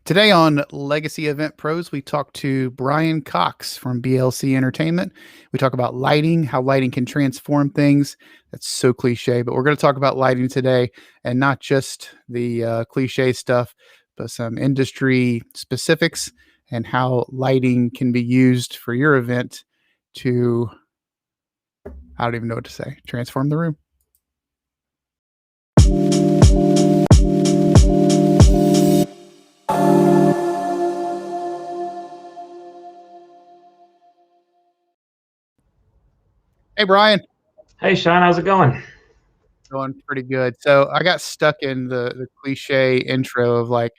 Today on Legacy Event Pros, we talk to Brian Cox from BLC Entertainment. We talk about lighting, how lighting can transform things. That's so cliche, but we're going to talk about lighting today, and not just the cliche stuff, but some industry specifics and how lighting can be used for your event to, I don't even know what to say, transform the room. Hey, Brian. Hey, Sean, how's it going? Going pretty good. So I got stuck in the cliche intro of like,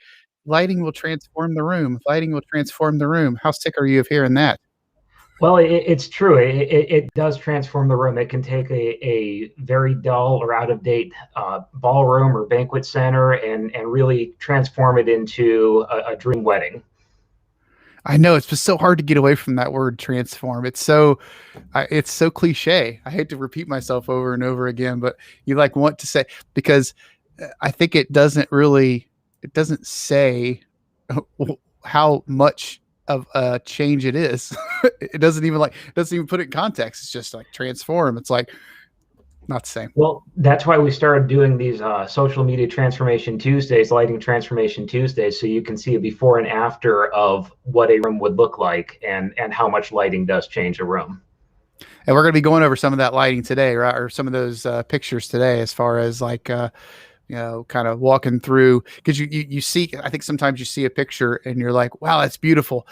lighting will transform the room. Lighting will transform the room. How sick are you of hearing that? Well, it's true. It does transform the room. It can take a very dull or out of date ballroom or banquet center and really transform it into a dream wedding. I know it's just so hard to get away from that word transform. It's so cliche. I hate to repeat myself over and over again, but you like want to say because I think it doesn't say how much of a change it is. It doesn't even put it in context. It's just like transform. It's like not the same. Well, that's why we started doing these social media transformation Tuesdays, lighting transformation Tuesdays, so you can see a before and after of what a room would look like and how much lighting does change a room. And we're going to be going over some of that lighting today, right? Or some of those pictures today, as far as like, kind of walking through, because you see, I think sometimes you see a picture and you're like, wow, that's beautiful.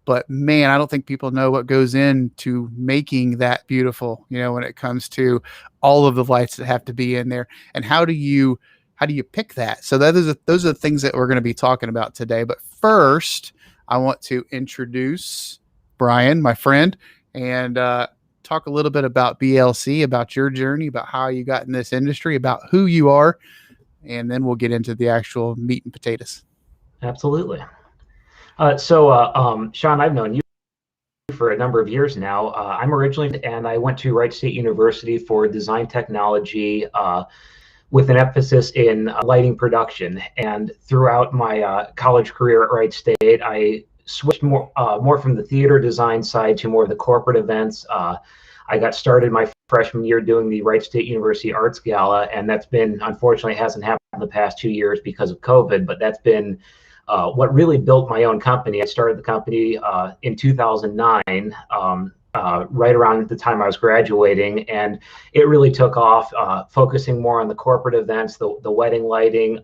But man, I don't think people know what goes into making that beautiful, when it comes to all of the lights that have to be in there. And how do you pick that? So those are the things that we're going to be talking about today. But first, I want to introduce Brian, my friend, and talk a little bit about BLC, about your journey, about how you got in this industry, about who you are, and then we'll get into the actual meat and potatoes. Absolutely. Sean, I've known you for a number of years now. I'm originally, and I went to Wright State University for design technology with an emphasis in lighting production. And throughout my college career at Wright State, I switched more from the theater design side to more of the corporate events. I got started my freshman year doing the Wright State University Arts Gala, and that's been, unfortunately, it hasn't happened in the past 2 years because of COVID, but that's been what really built my own company. I started the company in 2009, right around the time I was graduating, and it really took off, focusing more on the corporate events, the wedding lighting,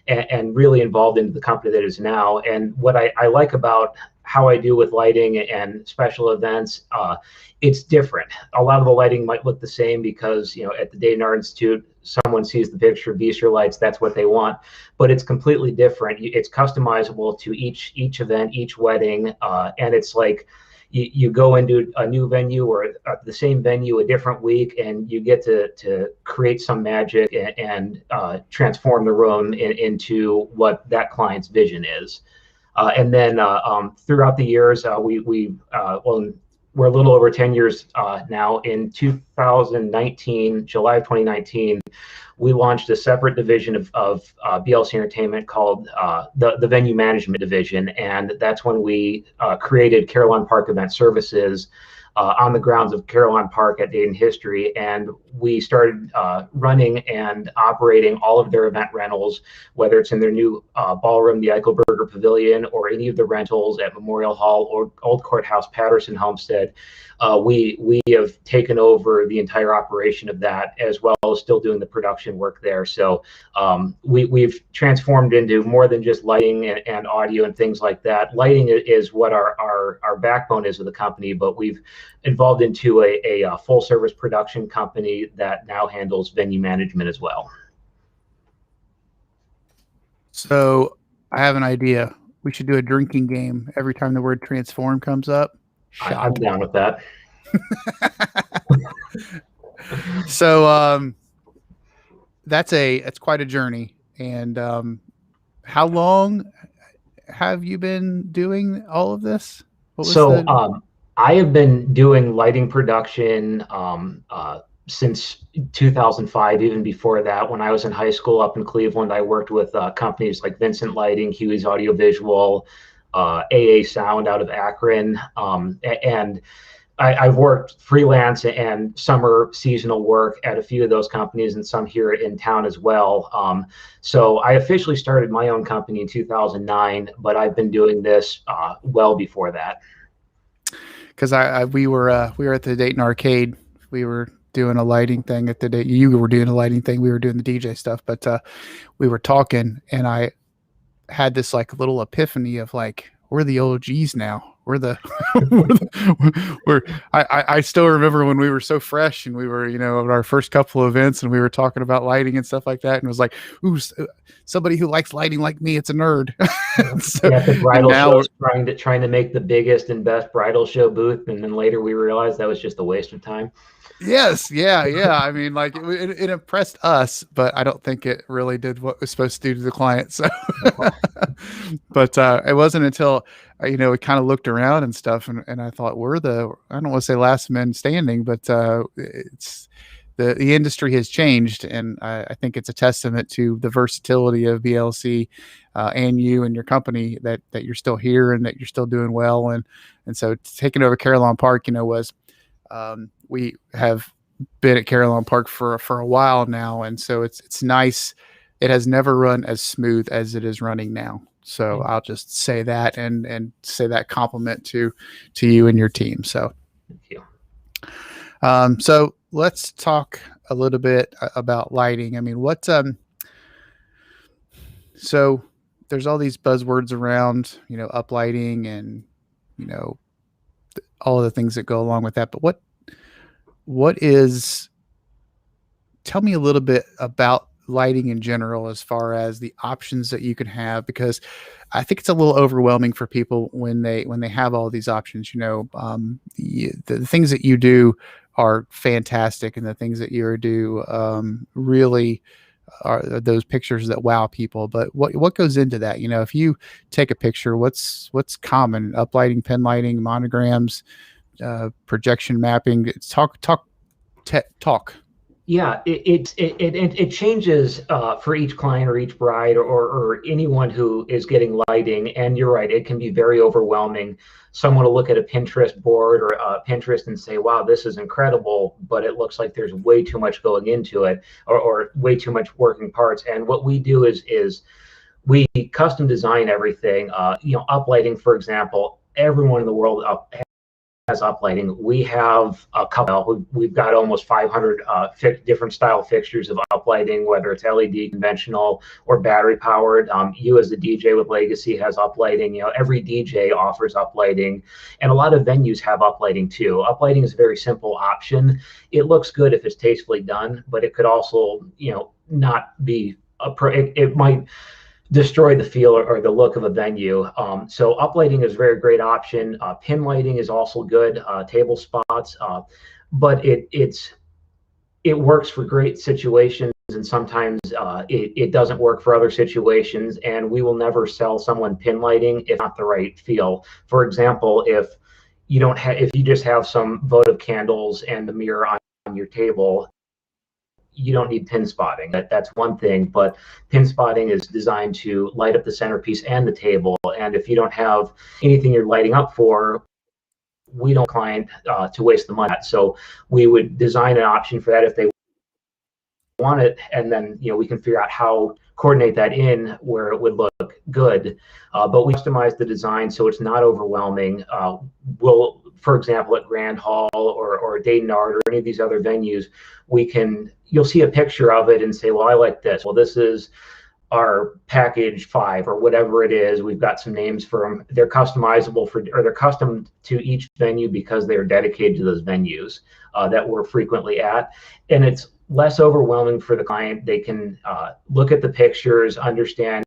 and really involved into the company that is now. And what I like about how I do with lighting and special events, it's different. A lot of the lighting might look the same because, at the Dayton Art Institute, someone sees the picture of Easter lights, that's what they want, but it's completely different. It's customizable to each event, each wedding, and it's like you go into a new venue or the same venue a different week, and you get to create some magic and transform the room into what that client's vision is. And then throughout the years, we're a little over 10 years now. In 2019, July of 2019, we launched a separate division of BLC Entertainment called the Venue Management Division. And that's when we created Carillon Park Event Services on the grounds of Carillon Park at Dayton History. And we started running and operating all of their event rentals, whether it's in their new ballroom, the Eichelberger Pavilion, or any of the rentals at Memorial Hall or Old Courthouse, Patterson, Homestead. We have taken over the entire operation of that, as well as still doing the production work there. So we've transformed into more than just lighting and audio and things like that. Lighting is what our backbone is of the company, but we've evolved into a full service production company that now handles venue management as well. So I have an idea. We should do a drinking game every time the word transform comes up. I'm down with that. So that's quite a journey. And how long have you been doing all of this? I have been doing lighting production since 2005. Even before that, when I was in high school up in Cleveland, I worked with companies like Vincent Lighting, Huey's Audiovisual, AA Sound out of Akron, and I've worked freelance and summer seasonal work at a few of those companies and some here in town as well. So I officially started my own company in 2009, but I've been doing this well before that. Because we were at the Dayton Arcade. We were doing a lighting thing at the day. You were doing a lighting thing. We were doing the DJ stuff, but we were talking, and I had this like little epiphany of like, we're the OGs now. We're the, I still remember when we were so fresh and we were, you know, at our first couple of events and we were talking about lighting and stuff like that. And it was like, ooh, somebody who likes lighting like me, it's a nerd. So, yeah, the bridal show trying to make the biggest and best bridal show booth. And then later we realized that was just a waste of time. Yes. Yeah. I mean, like it impressed us, but I don't think it really did what it was supposed to do to the client. So, but it wasn't until, you know, we kind of looked around and stuff. And I thought I don't want to say last men standing, but it's the industry has changed. And I think it's a testament to the versatility of BLC and you and your company that you're still here and that you're still doing well. And so taking over Carillon Park, you know, was, we have been at Carillon Park for a while now, and so it's nice. It has never run as smooth as it is running now. So I'll just say that and say that compliment to you and your team. So, thank you. So let's talk a little bit about lighting. I mean, so there's all these buzzwords around, you know, uplighting and, you know, all of the things that go along with that. But tell me a little bit about lighting in general, as far as the options that you can have, because I think it's a little overwhelming for people when they have all these options. You know, the things that you do are fantastic, and the things that you do really are those pictures that wow people. But what goes into that? You know, if you take a picture, what's common? Uplighting, pen lighting, monograms, projection mapping. Talk. Yeah, it changes for each client or each bride or anyone who is getting lighting. And you're right, it can be very overwhelming. Someone will look at a Pinterest board or Pinterest and say, wow, this is incredible, but it looks like there's way too much going into it, or way too much working parts. And what we do is we custom design everything. You know, uplighting, for example, everyone in the world has uplighting. We have a couple. We've got almost 500 different style fixtures of uplighting, whether it's LED, conventional, or battery powered. You as a DJ with Legacy has uplighting. You know, every DJ offers uplighting, and a lot of venues have uplighting too. Uplighting is a very simple option. It looks good if it's tastefully done, but it could also, you know, not be it might destroy the feel or the look of a venue. So uplighting is a very great option. Pin lighting is also good, table spots, but it works for great situations, and sometimes it doesn't work for other situations. And we will never sell someone pin lighting if not the right feel. For example, if you just have some votive candles and the mirror on your table, you don't need pin spotting. That's one thing, but pin spotting is designed to light up the centerpiece and the table. And if you don't have anything you're lighting up for, we don't client to waste the money. So we would design an option for that if they want it, and then, you know, we can figure out how coordinate that in where it would look good. But we customize the design so it's not overwhelming. We'll, for example, at Grand Hall or Dayton Art or any of these other venues, you'll see a picture of it and say, well, I like this. Well, this is our package 5 or whatever it is. We've got some names for them. They're customizable or they're custom to each venue because they're dedicated to those venues that we're frequently at. And it's less overwhelming for the client. They can look at the pictures, understand,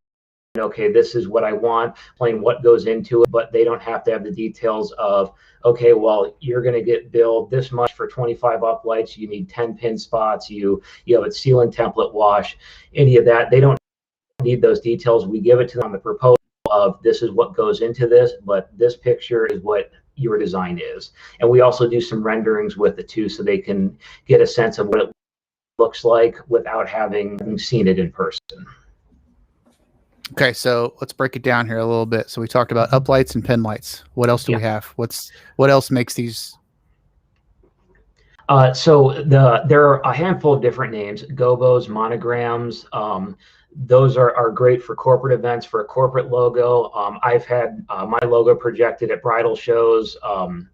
okay, this is what I want, explain what goes into it, but they don't have to have the details of, okay, well, you're going to get billed this much for 25 uplights. You need 10 pin spots. You have a ceiling template wash, any of that. They don't need those details. We give it to them on the proposal of this is what goes into this, but this picture is what your design is. And we also do some renderings with it too, so they can get a sense of what it looks like without having seen it in person. Okay, so let's break it down here a little bit. So we talked about uplights and pin lights. What else do we have? What else makes these? So there are a handful of different names: gobos, monograms. Those are great for corporate events, for a corporate logo. I've had my logo projected at bridal shows. I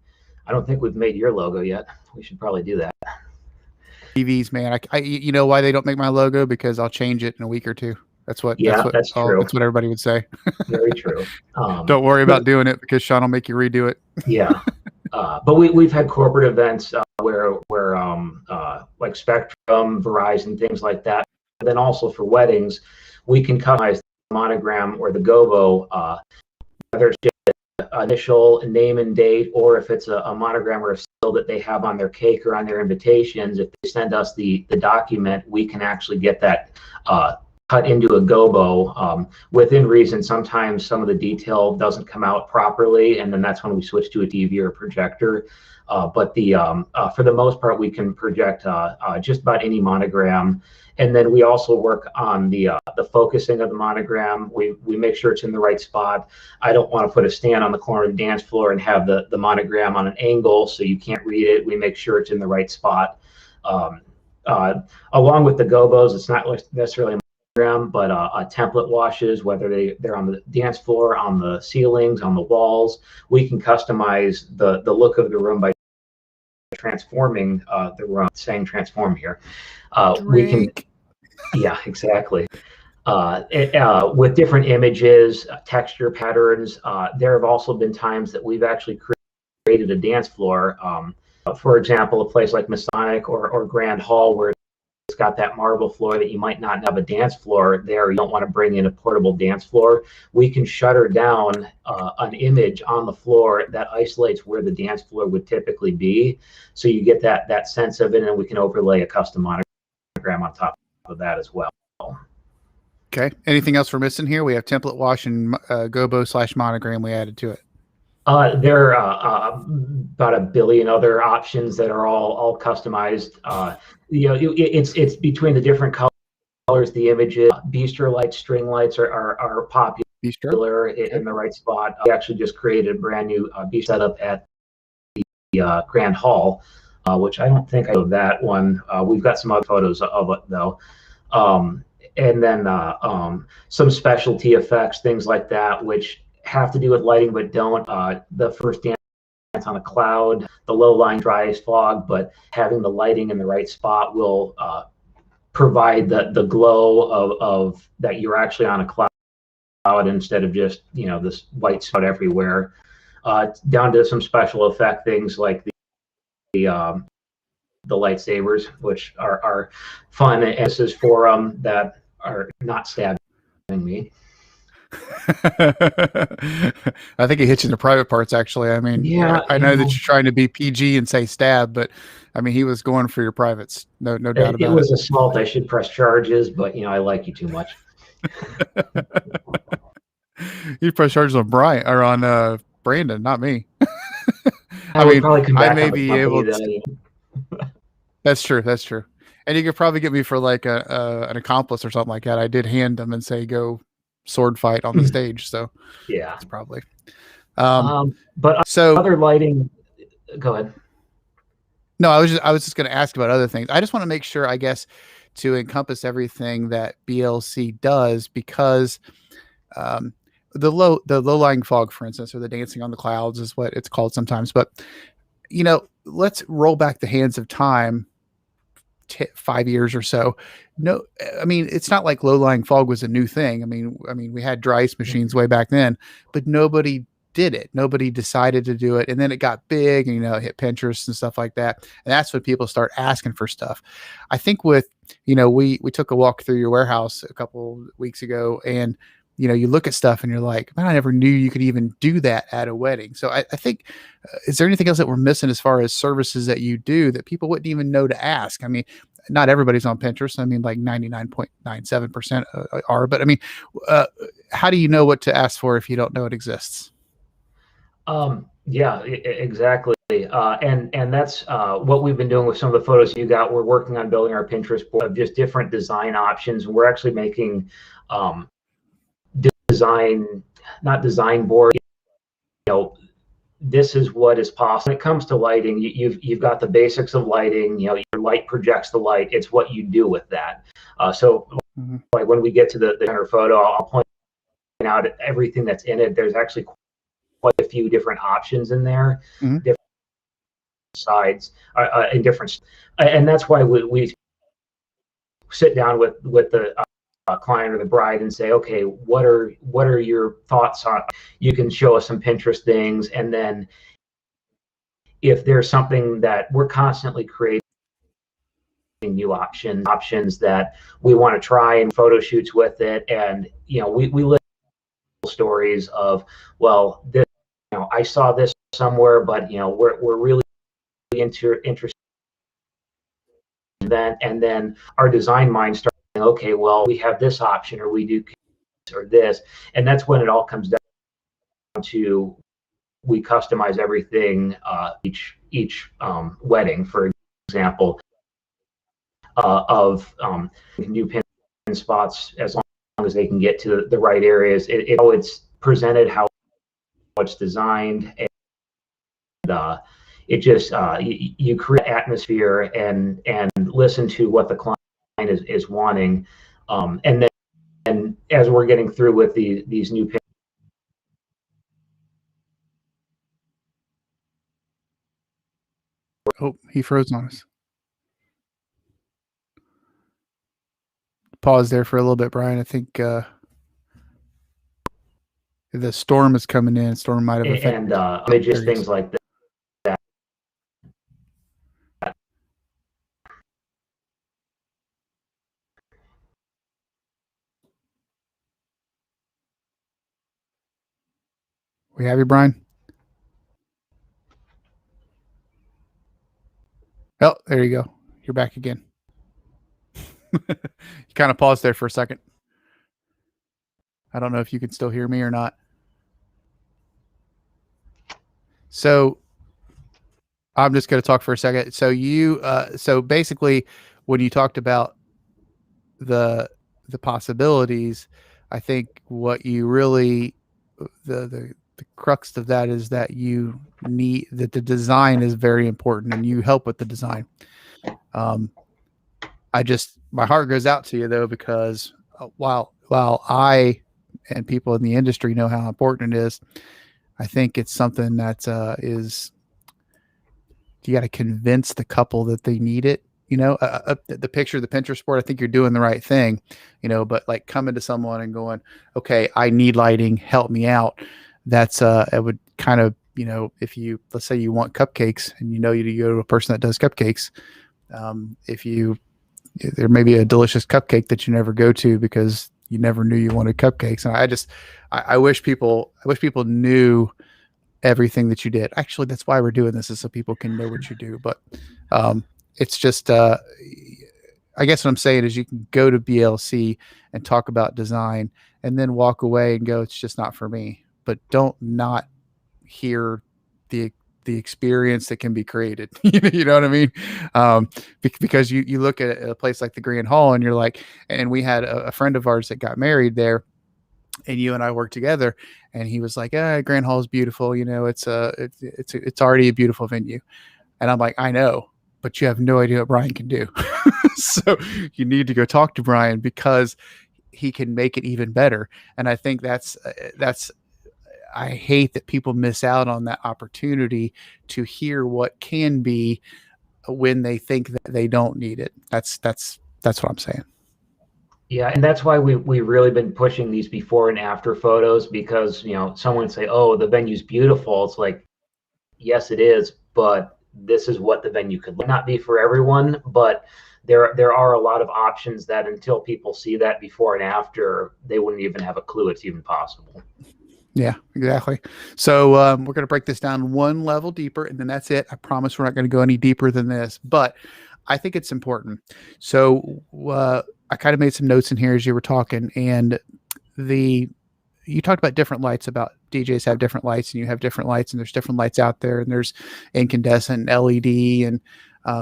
don't think we've made your logo yet. We should probably do that. TVs, man. You know why they don't make my logo? Because I'll change it in a week or two. That's true. That's what everybody would say. Very true. Don't worry about doing it because Sean will make you redo it. Yeah. But we've had corporate events where like Spectrum, Verizon, things like that. And then also for weddings, we can customize the monogram or the gobo, whether it's just initial name and date, or if it's a monogram or a seal that they have on their cake or on their invitations. If they send us the document, we can actually get that cut into a gobo within reason. Sometimes some of the detail doesn't come out properly, and then that's when we switch to a TV or a projector. But for the most part, we can project just about any monogram. And then we also work on the focusing of the monogram. We make sure it's in the right spot. I don't want to put a stand on the corner of the dance floor and have the monogram on an angle so you can't read it. We make sure it's in the right spot. Along with the gobos, it's not necessarily but template washes, whether they're on the dance floor, on the ceilings, on the walls. We can customize the look of the room by transforming the room. Saying transform here. We can, yeah, exactly. With different images, texture patterns. There have also been times that we've actually created a dance floor. For example, a place like Masonic or Grand Hall, where it's got that marble floor that you might not have a dance floor there. You don't want to bring in a portable dance floor. We can shutter down an image on the floor that isolates where the dance floor would typically be. So you get that sense of it, and we can overlay a custom monogram on top of that as well. Okay. Anything else we're missing here? We have template wash and gobo/monogram we added to it. There are about a billion other options that are all customized. It's between the different colors, the images. Bistro lights, string lights are popular in the right spot. We actually just created a brand new bistro setup at the Grand Hall, which I don't think I know that one. We've got some other photos of it though. And then some specialty effects, things like that, which have to do with lighting but don't. The first dance on a cloud, the low-lying dry as fog, but having the lighting in the right spot will provide the glow of that you're actually on a cloud instead of just this white spot everywhere. Down to some special effect things like the lightsabers, which are fun, and this is for that are not stabbing me. I think it hits you in the private parts, actually. I mean, yeah, I know that you're trying to be PG and say stab, but I mean, he was going for your privates. No doubt about it. It was assault. I should press charges, but I like you too much. You press charges on Brian or on Brandon, not me. I mean, I may be able to. That's true. And you could probably get me for like an accomplice or something like that. I did hand them and say, go sword fight on the stage. So yeah, it's probably. But other lighting, go ahead. No, I was just going to ask about other things. I just want to make sure, I guess, to encompass everything that BLC does, because the low-lying fog, for instance, or the dancing on the clouds is what it's called sometimes. But let's roll back the hands of time 5 years or so. No, I mean, it's not like low-lying fog was a new thing. I mean, we had dry ice machines way back then, but nobody did it. Nobody decided to do it. And then it got big and, it hit Pinterest and stuff like that. And that's when people start asking for stuff. I think with, we took a walk through your warehouse a couple weeks ago, and you look at stuff and you're like, man, I never knew you could even do that at a wedding. So I think, is there anything else that we're missing as far as services that you do that people wouldn't even know to ask? I mean, not everybody's on Pinterest. I mean, like 99.97% are, but I mean, how do you know what to ask for if you don't know it exists? Yeah, exactly. And that's what we've been doing with some of the photos you got. We're working on building our Pinterest board of just different design options. We're actually making um, design, not design board. You know, this is what is possible when it comes to lighting. You've got the basics of lighting. You know, your light projects the light. It's what you do with that. So, Mm-hmm. like when we get to the center photo, I'll point out everything that's in it. There's actually quite a few different options in there, Mm-hmm. different sides, in different, and that's why we sit down with the client or the bride and say, okay, what are your thoughts on? You can show us some Pinterest things, and then if there's something that we're constantly creating new options that we want to try and photo shoots with it, and we live stories of, well, this, I saw this somewhere, but we're really interested in that, and then our design mind starts saying, okay, well, we have this option, or we do this or this, and that's when it all comes down to, we customize everything, each wedding, for example, of new pin spots, as long as they can get to the right areas. How it's presented, how it's designed, and it just you create atmosphere and listen to what the client is wanting, and then, and as we're getting through with these new pin. Oh, he froze on us. Pause there for a little bit, Brian. I think the storm is coming in. Storm might have And affected. There just he is. things like that. We have you, Brian. Oh, there you go. You're back again. You kind of paused there for a second. I don't know if you can still hear me or not. So I'm just going to talk for a second. So so basically, when you talked about the the possibilities, I think what you really the crux of that is that you need that the design is very important, and you help with the design. Um, I just my heart goes out to you though, because while I and people in the industry know how important it is, I think it's something that is you got to convince the couple that they need it. The picture, the Pinterest board, I think you're doing the right thing, but like coming to someone and going, okay, I need lighting, help me out. That's, it would kind of, if you, let's say you want cupcakes and you go to a person that does cupcakes. If you, there may be a delicious cupcake that you never go to because you never knew you wanted cupcakes. And I wish people knew everything that you did. Actually, that's why we're doing this, is so people can know what you do. But um, it's just, I guess what I'm saying is you can go to BLC and talk about design and then walk away and go, it's just not for me. But don't not hear the the experience that can be created. You know what I mean? Because you look at a place like the Grand Hall and you're like, and we had a friend of ours that got married there, and you and I worked together, and he was like, Grand Hall is beautiful. It's already a beautiful venue. And I'm like, I know, but you have no idea what Brian can do. So you need to go talk to Brian because he can make it even better. And I think I hate that people miss out on that opportunity to hear what can be when they think that they don't need it. That's what I'm saying. Yeah, and that's why we really been pushing these before and after photos, because someone say, "Oh, the venue's beautiful." It's like, yes, it is, but this is what the venue could not be for everyone. But there are a lot of options that, until people see that before and after, they wouldn't even have a clue it's even possible. Yeah, exactly. So we're going to break this down one level deeper, and then that's it. I promise we're not going to go any deeper than this, but I think it's important. So I kind of made some notes in here as you were talking, and the you talked about different lights, about DJs have different lights and you have different lights, and there's different lights out there, and there's incandescent, LED, and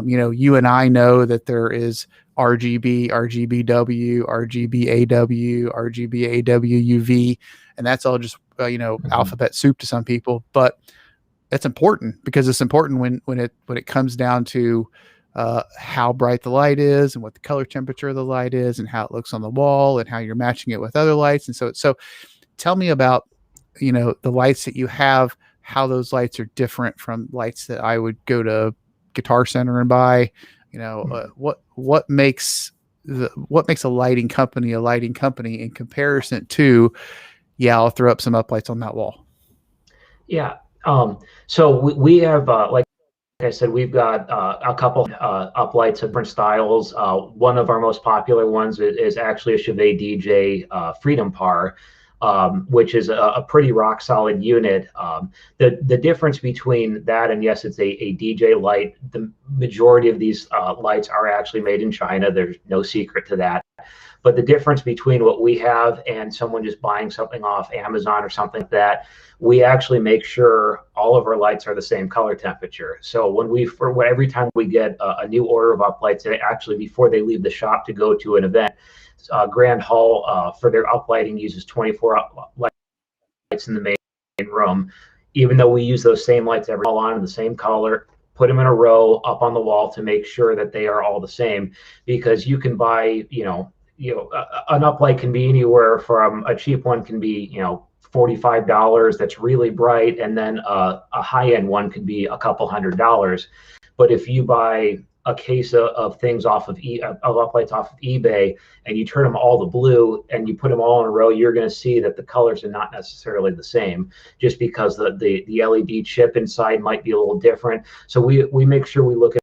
you and I know that there is RGB, RGBW, RGBAW, RGBAW, UV, and that's all just alphabet soup to some people, but it's important because it's important when it comes down to how bright the light is and what the color temperature of the light is and how it looks on the wall and how you're matching it with other lights. And so tell me about the lights that you have, how those lights are different from lights that I would go to Guitar Center and buy. What makes a lighting company in comparison to, yeah, I'll throw up some uplights on that wall. Yeah. So we have, like I said, we've got a couple uplights of different styles. One of our most popular ones is actually a Chauvet DJ Freedom Par, which is a pretty rock solid unit. The difference between that and, yes, it's a DJ light. The majority of these lights are actually made in China. There's no secret to that. But the difference between what we have and someone just buying something off Amazon or something like that, we actually make sure all of our lights are the same color temperature. So every time we get a new order of uplights, actually before they leave the shop to go to an event, Grand Hall for their uplighting uses 24 lights in the main room. Even though we use those same lights all on in the same color, put them in a row up on the wall to make sure that they are all the same, because you can buy, an uplight can be anywhere from a cheap one can be, $45 that's really bright, and then a high-end one could be a couple $100. But if you buy a case of things of uplights off of eBay and you turn them all to blue and you put them all in a row, you're going to see that the colors are not necessarily the same, just because the LED chip inside might be a little different. So we make sure we look at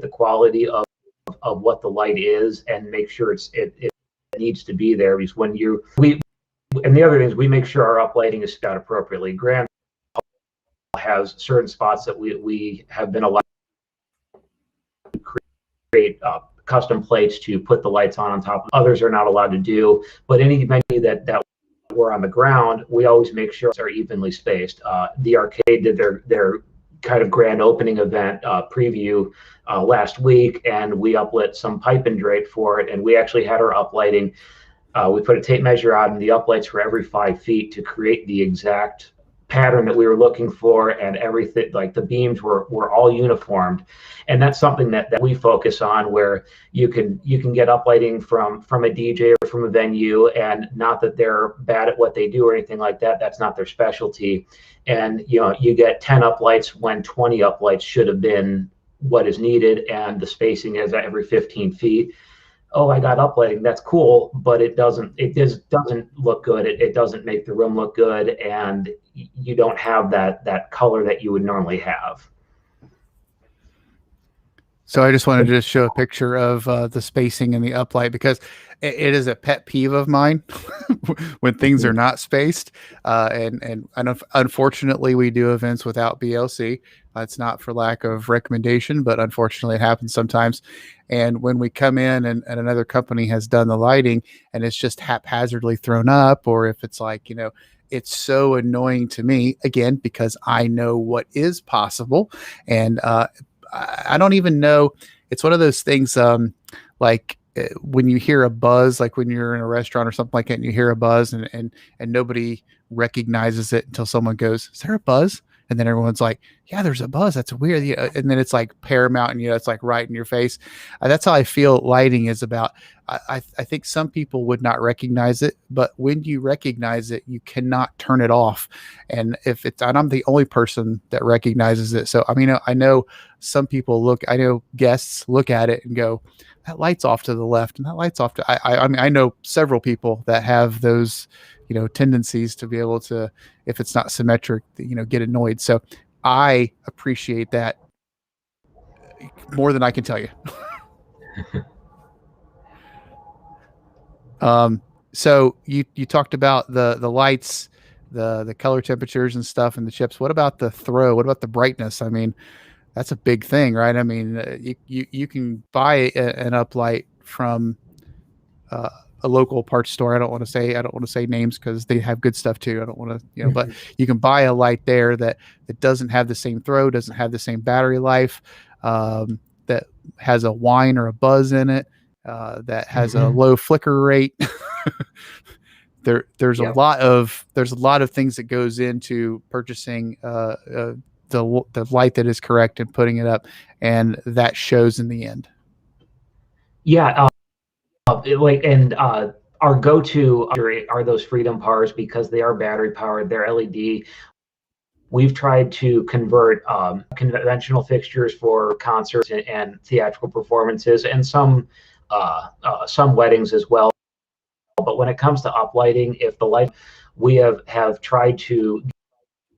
the quality of what the light is and make sure it needs to be there, because and the other thing is we make sure our uplighting is set appropriately. Grand has certain spots that we have been allowed to create custom plates to put the lights on top. Others are not allowed to do, but any venue that we're on the ground, we always make sure are evenly spaced. The Arcade did their kind of grand opening event preview last week, and we uplit some pipe and drape for it, and we actually had our uplighting. We put a tape measure out, and the uplights were every 5 feet to create the exact pattern that we were looking for, and everything, like the beams were all uniformed. And that's something that we focus on, where you can get uplighting from a DJ or from a venue, and not that they're bad at what they do or anything like that. That's not their specialty. And you get 10 uplights when 20 uplights should have been what is needed, and the spacing is at every 15 feet. Oh, I got uplighting. That's cool, but it just doesn't look good. It doesn't make the room look good, and you don't have that color that you would normally have. So I just wanted to show a picture of the spacing and the uplight, because it is a pet peeve of mine when things are not spaced. And unfortunately, we do events without BLC. It's not for lack of recommendation, but unfortunately, it happens sometimes. And when we come in and another company has done the lighting and it's just haphazardly thrown up, or if it's like, it's so annoying to me, again, because I know what is possible. And I don't even know. It's one of those things like when you hear a buzz, like when you're in a restaurant or something like that, and you hear a buzz and nobody recognizes it until someone goes, "Is there a buzz?" And then everyone's like, "Yeah, there's a buzz. That's weird." And then it's like paramount, and it's like right in your face. That's how I feel lighting is about. I think some people would not recognize it, but when you recognize it, you cannot turn it off. And and I'm the only person that recognizes it. So I mean, I know some people I know guests look at it and go, "That light's off to the left, and that light's off to." I mean, I know several people that have those tendencies to be able to, if it's not symmetric, get annoyed. So I appreciate that more than I can tell you. So you talked about the lights, the color temperatures and stuff, and the chips. What about the throw? What about the brightness? I mean, that's a big thing, right? I mean, you can buy an uplight from a local parts store. I don't want to say names because they have good stuff too. I don't want to, but you can buy a light there that doesn't have the same throw, doesn't have the same battery life, that has a whine or a buzz in it, that has a low flicker rate. There's a lot of things that goes into purchasing the light that is correct and putting it up, and that shows in the end. Yeah, our go-to are those Freedom Pars because they are battery powered. They're LED. We've tried to convert conventional fixtures for concerts and theatrical performances, and some weddings as well. But when it comes to uplighting, if the light, we have tried to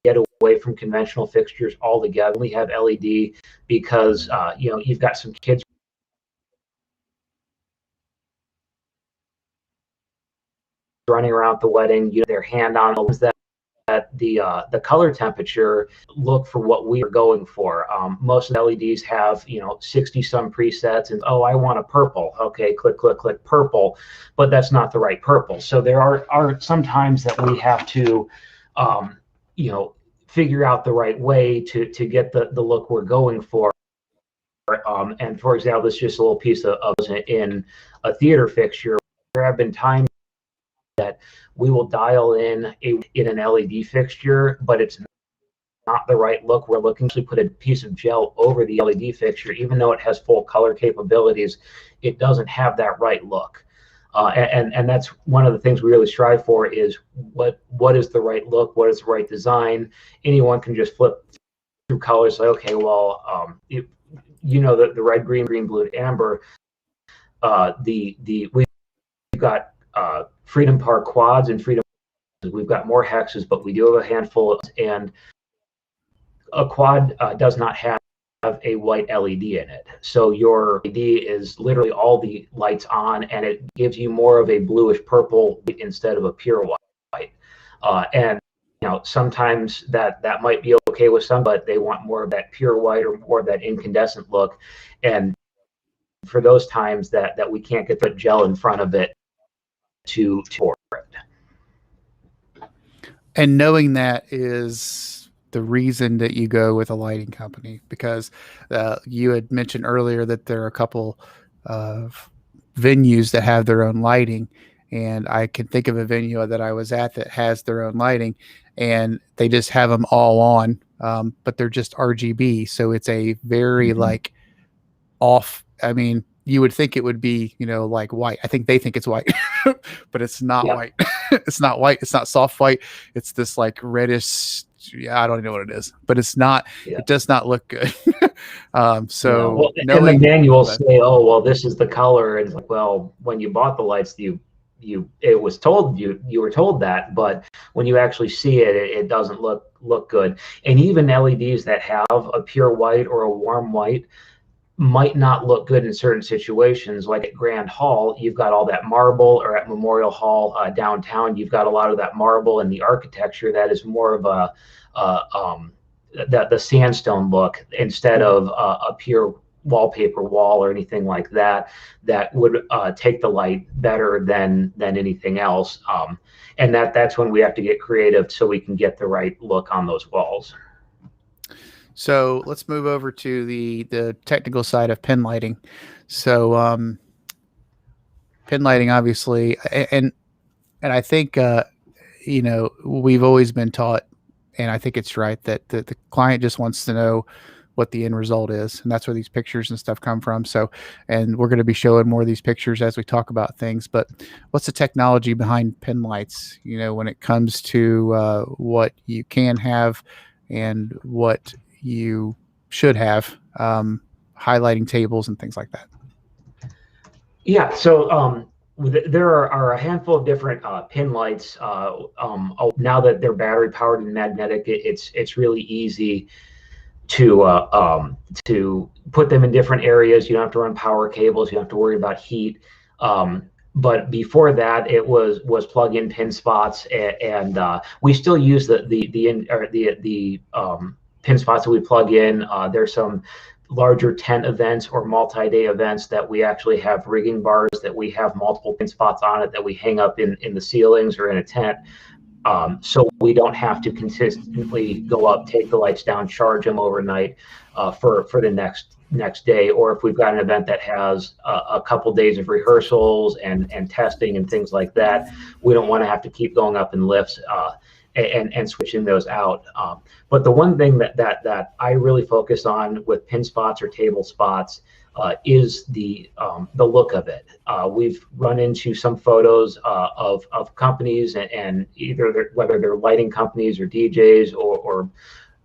get away from conventional fixtures altogether. We have LED because you've got some kids running around the wedding, their hand on that the color temperature look for what we are going for. Most of the LEDs have 60 some presets, and I want a purple. Okay, click purple, but that's not the right purple. So there are some times that we have to figure out the right way to get the look we're going for. And for example, this is just a little piece of in a theater fixture. There have been times that we will dial in an LED fixture, but it's not the right look. We're looking to put a piece of gel over the LED fixture, even though it has full color capabilities, it doesn't have that right look. And that's one of the things we really strive for is what is the right look, what is the right design. Anyone can just flip through colors, like, okay, well, the red, green, blue, amber. We've got Freedom Par quads and Freedom. We've got more hexes, but we do have a handful, and a quad does not have a white LED in it. So your LED is literally all the lights on, and it gives you more of a bluish purple instead of a pure white. And sometimes that might be okay with some, but they want more of that pure white or more of that incandescent look. And for those times that we can't get the gel in front of it to for it. And knowing that is the reason that you go with a lighting company, because you had mentioned earlier that there are a couple of venues that have their own lighting, and I can think of a venue that I was at that has their own lighting, and they just have them all on, but they're just RGB, so it's a very like off. I mean, you would think it would be, like white. I think they think it's white, but it's not white. It's not white. It's not soft white. It's this like reddish. Yeah, I don't even know what it is, but it's not. Yeah. It does not look good. So and the manuals say, "Oh, well, this is the color." And it's like, well, when you bought the lights, it was told you were told that, but when you actually see it, it doesn't look good. And even LEDs that have a pure white or a warm white might not look good in certain situations. Like at Grand Hall, you've got all that marble, or at Memorial Hall downtown, you've got a lot of that marble, and the architecture that is more of the sandstone look instead of a pure wallpaper wall or anything like that would take the light better than anything else. And that's when we have to get creative so we can get the right look on those walls. So let's move over to the technical side of pin lighting. So pin lighting, obviously, and I think we've always been taught, and I think it's right, that the client just wants to know what the end result is, and that's where these pictures and stuff come from. So, and we're going to be showing more of these pictures as we talk about things. But what's the technology behind pin lights? When it comes to what you can have and what you should have, highlighting tables and things like that. Yeah, so there are a handful of different pin lights. Now that they're battery powered and magnetic, it's really easy to put them in different areas. You don't have to run power cables. You don't have to worry about heat. But before that, it was plug-in pin spots, and we still use the pin spots that we plug in. There's some larger tent events or multi-day events that we actually have rigging bars that we have multiple pin spots on it that we hang up in the ceilings or in a tent. So we don't have to consistently go up, take the lights down, charge them overnight for the next day. Or if we've got an event that has a couple days of rehearsals and testing and things like that, we don't want to have to keep going up in lifts and switching those out. But the one thing that I really focus on with pin spots or table spots is the look of it. We've run into some photos of companies and either whether they're lighting companies or DJs or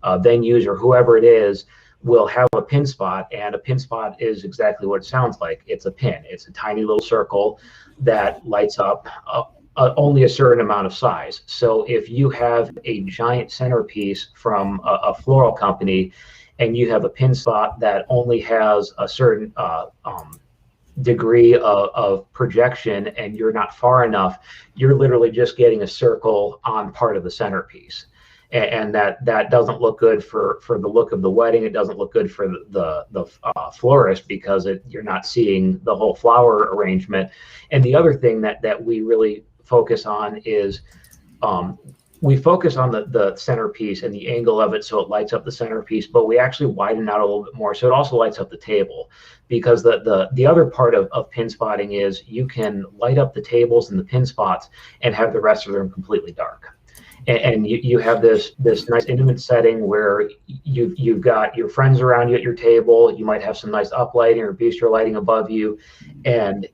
venues or whoever it is will have a pin spot, and a pin spot is exactly what it sounds like. It's a pin. It's a tiny little circle that lights up only a certain amount of size. So if you have a giant centerpiece from a floral company and you have a pin spot that only has a certain degree of projection and you're not far enough, you're literally just getting a circle on part of the centerpiece. And that doesn't look good for the look of the wedding. It doesn't look good for the florist because you're not seeing the whole flower arrangement. And the other thing that we really focus on is we focus on the centerpiece and the angle of it so it lights up the centerpiece, but we actually widen out a little bit more so it also lights up the table. Because the other part of pin spotting is you can light up the tables and the pin spots and have the rest of the room completely dark. And you have this nice intimate setting where you've got your friends around you at your table. You might have some nice uplighting or bistro lighting above you, and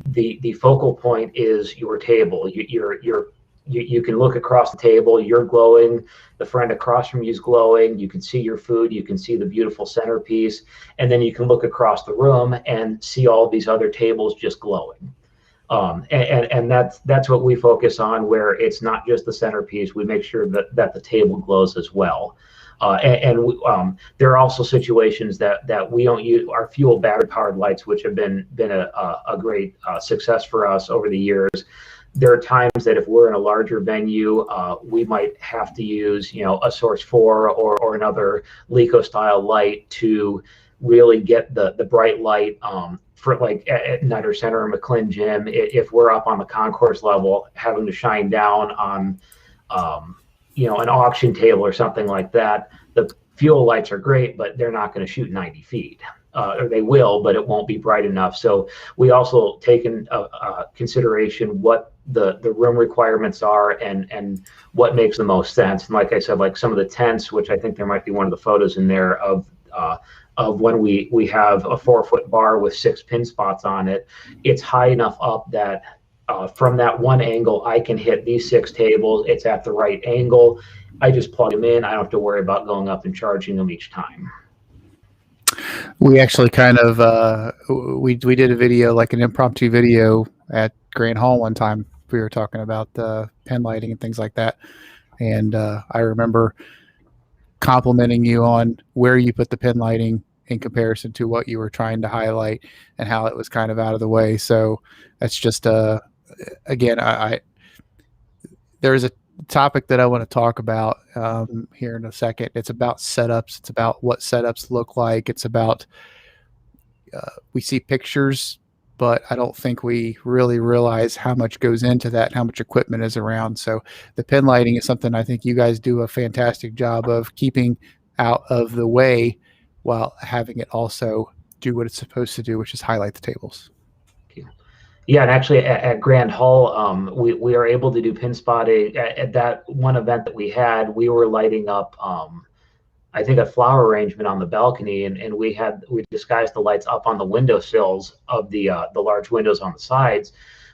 the focal point is your table. You can look across the table. You're glowing. The friend across from you is glowing. You can see your food. You can see the beautiful centerpiece, and then you can look across the room and see all these other tables just glowing. And that's what we focus on, where it's not just the centerpiece. We make sure that the table glows as well. There are also situations that we don't use our fuel battery powered lights, which have been a great success for us over the years. There are times that if we're in a larger venue, we might have to use, a Source 4 or another LECO style light to really get the bright light for like at Nutter Center or McClin Gym. If we're up on the concourse level, having to shine down on an auction table or something like that, the fuel lights are great, but they're not going to shoot 90 feet. Or they will, but it won't be bright enough. So we also take in consideration what the room requirements are and what makes the most sense. And like I said, like some of the tents, which I think there might be one of the photos in there of when we have a 4-foot bar with 6 pin spots on it. It's high enough up that from that one angle, I can hit these 6 tables. It's at the right angle. I just plug them in. I don't have to worry about going up and charging them each time. We actually kind of we did a video, like an impromptu video at Grand Hall one time. We were talking about pen lighting and things like that, and I remember complimenting you on where you put the pen lighting in comparison to what you were trying to highlight and how it was kind of out of the way. So that's just again, there's a topic that I want to talk about here in a second. It's about setups. It's about what setups look like. It's about we see pictures, but I don't think we really realize how much goes into that, how much equipment is around. So the pen lighting is something I think you guys do a fantastic job of keeping out of the way while having it also do what it's supposed to do, which is highlight the tables. Yeah, and actually at Grand Hall, we are able to do pin spotting. At that one event that we had, we were lighting up, I think, a flower arrangement on the balcony, and we disguised the lights up on the windowsills of the large windows on the sides.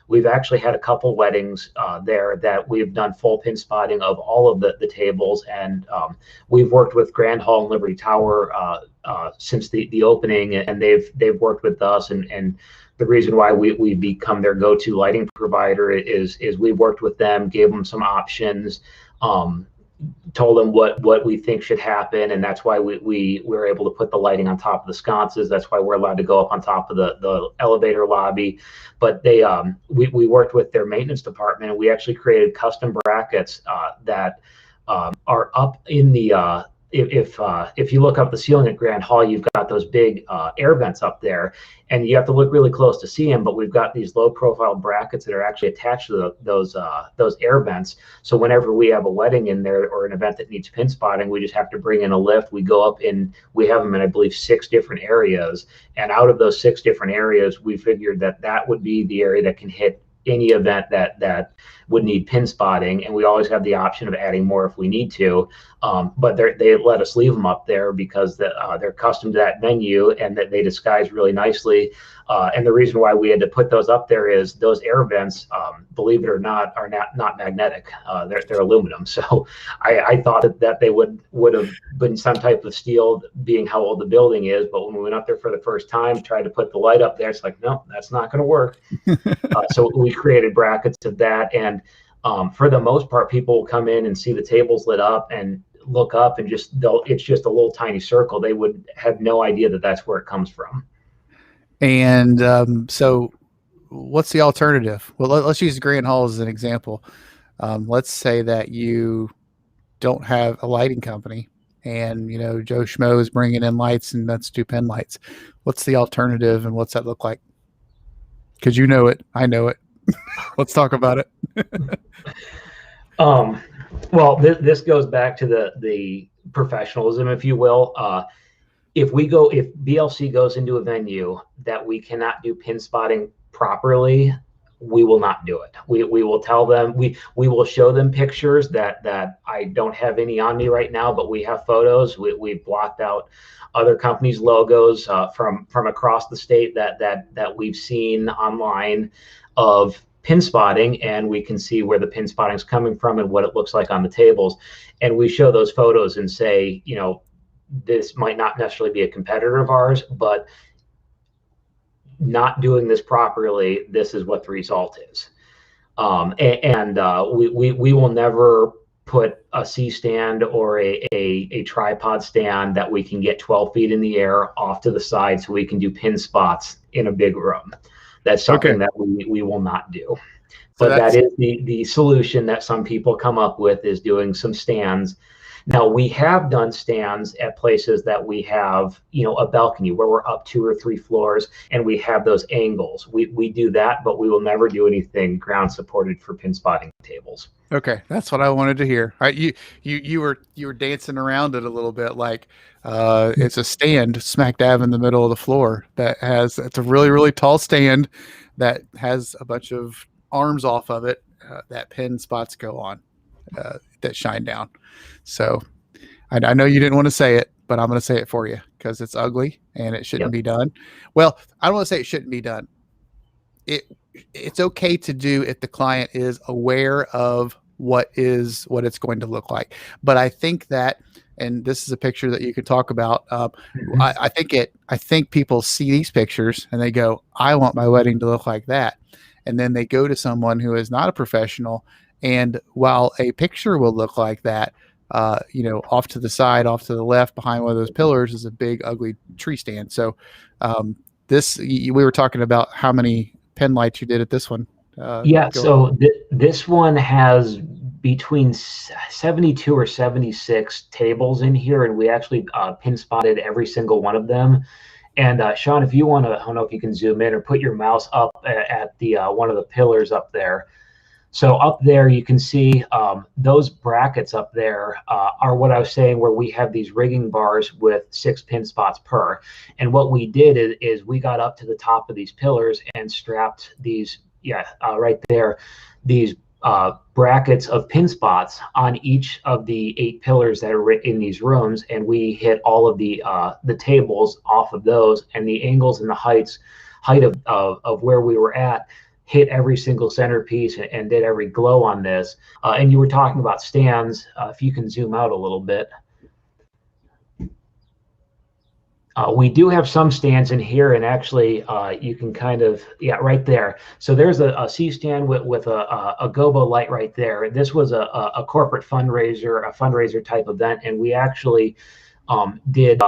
We've actually had a couple weddings there that we've done full pin spotting of all of the tables, and we've worked with Grand Hall and Liberty Tower since the opening, and they've worked with us, and the reason why we become their go-to lighting provider is we worked with them, gave them some options, told them what we think should happen, and that's why we were able to put the lighting on top of the sconces. That's why we're allowed to go up on top of the elevator lobby. But we worked with their maintenance department, and we actually created custom brackets that are up in the if you look up the ceiling at Grand Hall, you've got those big air vents up there, and you have to look really close to see them. But we've got these low profile brackets that are actually attached to those air vents. So whenever we have a wedding in there or an event that needs pin spotting, we just have to bring in a lift. We go up and we have them in, I believe, 6 different areas. And out of those 6 different areas, we figured that would be the area that can hit any event that would need pin spotting, and we always have the option of adding more if we need to. But they let us leave them up there because they're custom to that venue, and that they disguise really nicely. And the reason why we had to put those up there is those air vents, believe it or not, are not magnetic. They're aluminum. So I thought that they would have been some type of steel, being how old the building is. But when we went up there for the first time, tried to put the light up there, it's like, no, that's not going to work. So we created brackets of that, and for the most part, people will come in and see the tables lit up and look up, and it's just a little tiny circle. They would have no idea that that's where it comes from. And so what's the alternative? Well, let's use Grand Hall as an example. Let's say that you don't have a lighting company, and Joe Schmo is bringing in lights and let's do pen lights. What's the alternative, and what's that look like? Because you know it, I know it. Let's talk about it. Well, this goes back to the professionalism, if you will. If BLC goes into a venue that we cannot do pin spotting properly, we will not do it. We will tell them, we will show them pictures that I don't have any on me right now, but we have photos. We've blocked out other companies' logos from across the state that we've seen online of pin spotting, and we can see where the pin spotting is coming from and what it looks like on the tables. And we show those photos and say, this might not necessarily be a competitor of ours, but not doing this properly, this is what the result is. We will never put a C stand or a tripod stand that we can get 12 feet in the air off to the side so we can do pin spots in a big room. That's something that we will not do. But that is the solution that some people come up with, is doing some stands. Now, we have done stands at places that we have, a balcony where we're up 2 or 3 floors and we have those angles. We do that, but we will never do anything ground supported for pin spotting tables. Okay, that's what I wanted to hear. All right, you were dancing around it a little bit, like it's a stand smack dab in the middle of the floor it's a really, really tall stand that has a bunch of arms off of it that pin spots go on that shine down. So I know you didn't want to say it, but I'm going to say it for you because it's ugly and it shouldn't be done. Well, I don't want to say it shouldn't be done. It's okay to do if the client is aware of what it's going to look like. But I think that, and this is a picture that you could talk about. I think people see these pictures and they go, I want my wedding to look like that. And then they go to someone who is not a professional. And while a picture will look like that, off to the side, off to the left, behind one of those pillars is a big, ugly tree stand. So we were talking about how many pen lights you did at this one. So this one has between 72 or 76 tables in here, and we actually pin spotted every single one of them. And Sean, if you want to, I don't know if you can zoom in or put your mouse up at the one of the pillars up there. So up there, you can see those brackets up there are what I was saying, where we have these rigging bars with 6 pin spots per. And what we did is we got up to the top of these pillars and strapped these, right there, these brackets of pin spots on each of the 8 pillars that are in these rooms. And we hit all of the tables off of those, and the angles and the height of where we were at hit every single centerpiece and did every glow on this. And you were talking about stands. If you can zoom out a little bit. We do have some stands in here, and actually you can kind of, right there. So there's a C stand with a gobo light right there. This was a corporate fundraiser type event, and we actually did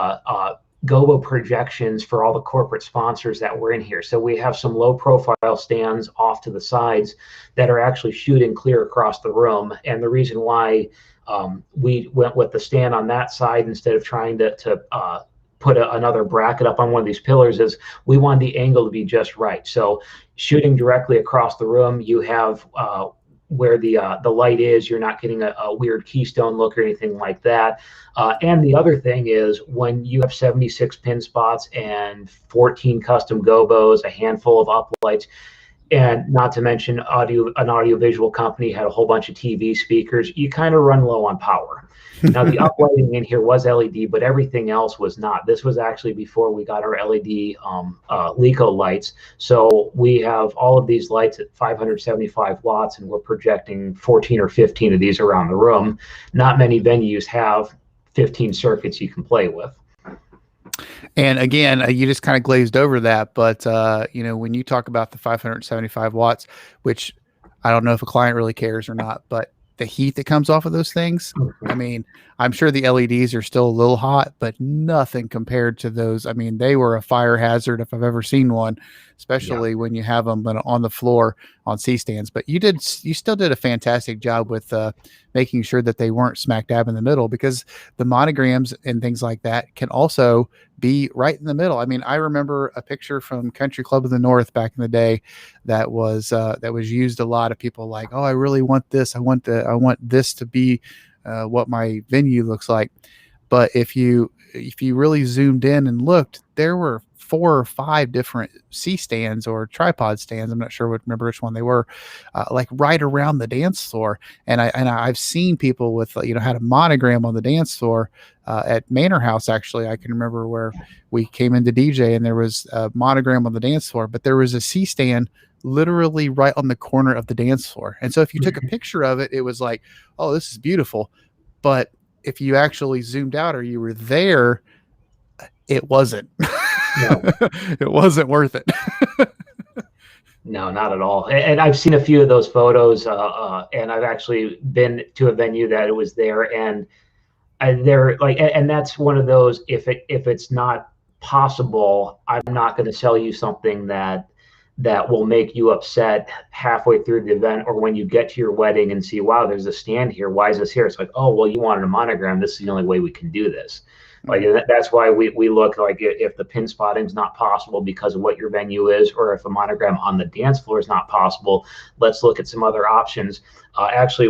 gobo projections for all the corporate sponsors that were in here. So we have some low profile stands off to the sides that are actually shooting clear across the room. And the reason why We went with the stand on that side instead of trying to put another bracket up on one of these pillars. Is we wanted the angle to be just right. So shooting directly across the room, you have where the light is, you're not getting a weird keystone look or anything like that. And the other thing is when you have 76 pin spots and 14 custom gobos, a handful of uplights, and not to mention an audiovisual company had a whole bunch of TV speakers, you kind of run low on power. Now the uplighting in here was LED, but everything else was not. This was actually before we got our LED LECO lights. So we have all of these lights at 575 watts, and we're projecting 14 or 15 of these around the room. Not many venues have 15 circuits you can play with. And again, you just kind of glazed over that, but you know, when you talk about the 575 watts, which I don't know if a client really cares or not, but the heat that comes off of those things, I mean, I'm sure the LEDs are still a little hot, but nothing compared to those. I mean, they were a fire hazard if I've ever seen one, especially when you have them on the floor on C-stands. But you still did a fantastic job with making sure that they weren't smack dab in the middle, because the monograms and things like that can also be right in the middle. I mean, I remember a picture from Country Club of the North back in the day that was used a lot. Of people like, oh, I really want this. I want this to be what my venue looks like. But if you really zoomed in and looked, there were 4 or 5 different C-stands or tripod stands. I'm not sure remember which one they were, like right around the dance floor. And I've seen people with, you know, had a monogram on the dance floor at Manor House. Actually, I can remember where we came into DJ and there was a monogram on the dance floor, but there was a C-stand literally right on the corner of the dance floor. And so if you took a picture of it, it was like, oh, this is beautiful. But if you actually zoomed out or you were there, it wasn't. No. It wasn't worth it. No, not at all. And I've seen a few of those photos, and I've actually been to a venue that it was there, and they're like, and that's one of those. If it's not possible, I'm not going to sell you something that will make you upset halfway through the event, or when you get to your wedding and see, wow, there's a stand here. Why is this here? It's like, oh, well, you wanted a monogram. This is the only way we can do this. Like, that's why we look, like, if the pin spotting is not possible because of what your venue is, or if a monogram on the dance floor is not possible, let's look at some other options. Actually,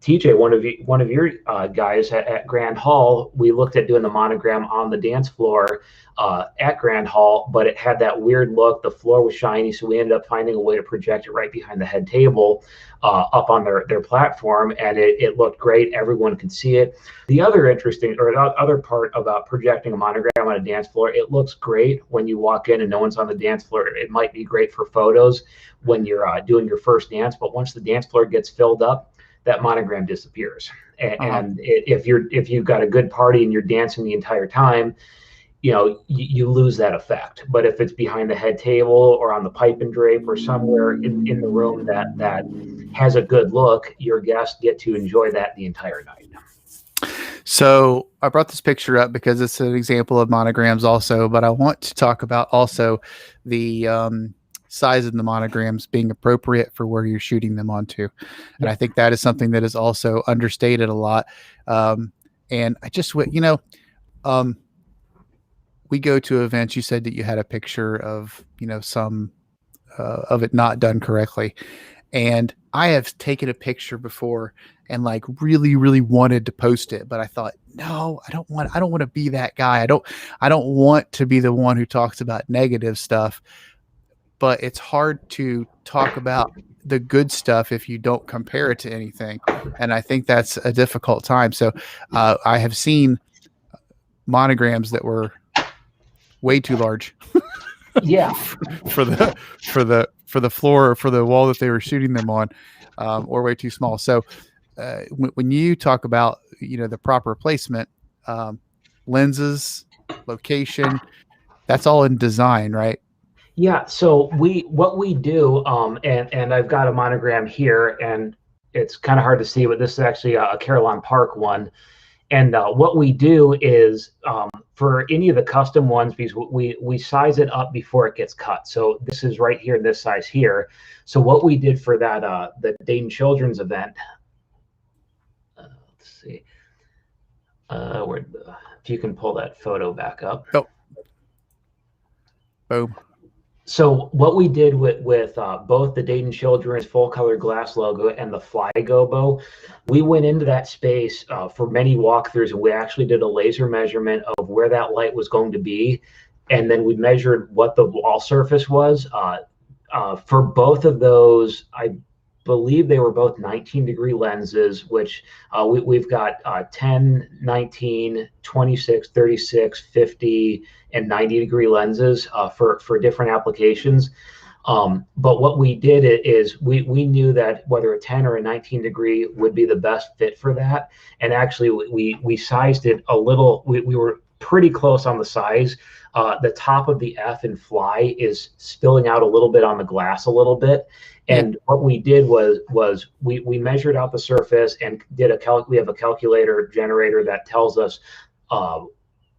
TJ, one of your guys at Grand Hall, we looked at doing the monogram on the dance floor at Grand Hall, but it had that weird look. The floor was shiny, so we ended up finding a way to project it right behind the head table up on their platform, and it looked great. Everyone could see it. The other interesting, or other part about projecting a monogram on a dance floor, it looks great when you walk in and no one's on the dance floor. It might be great for photos when you're doing your first dance, but once the dance floor gets filled up, that monogram disappears. And if you've got a good party and you're dancing the entire time, you know, you lose that effect. But if it's behind the head table or on the pipe and drape or somewhere in the room that has a good look, your guests get to enjoy that the entire night. So I brought this picture up because it's an example of monograms also, but I want to talk about also the size of the monograms being appropriate for where you're shooting them onto. And I think that is something that is also understated a lot. And I just, you know, we go to events. You said that you had a picture of, you know, some of it not done correctly. And I have taken a picture before and like really, really wanted to post it, but I thought, no, I don't want to be that guy. I don't want to be the one who talks about negative stuff, but it's hard to talk about the good stuff if you don't compare it to anything. And I think that's a difficult time. So I have seen monograms that were way too large. Yeah. for the floor or for the wall that they were shooting them on, or way too small. So when you talk about, you know, the proper placement, lenses, location, that's all in design, right? Yeah. So what we do, and I've got a monogram here, and it's kind of hard to see, but this is actually a Carillon Park one. And what we do is, for any of the custom ones, because we size it up before it gets cut. So this is right here, this size here. So what we did for that the Dayton Children's event, let's let's see. If you can pull that photo back up. Oh, boom. So what we did with both the Dayton Children's full color glass logo and the Fly Gobo, we went into that space for many walkthroughs, and we actually did a laser measurement of where that light was going to be, and then we measured what the wall surface was. For both of those, I believe they were both 19-degree lenses, which we've got 10, 19, 26, 36, 50, and 90-degree lenses for different applications. But what we did is we knew that whether a 10 or a 19-degree would be the best fit for that. And actually, we sized it a little. We were pretty close on the size. The top of the F in Fly is spilling out a little bit on the glass a little bit. And what we did was we measured out the surface and did we have a calculator generator that tells us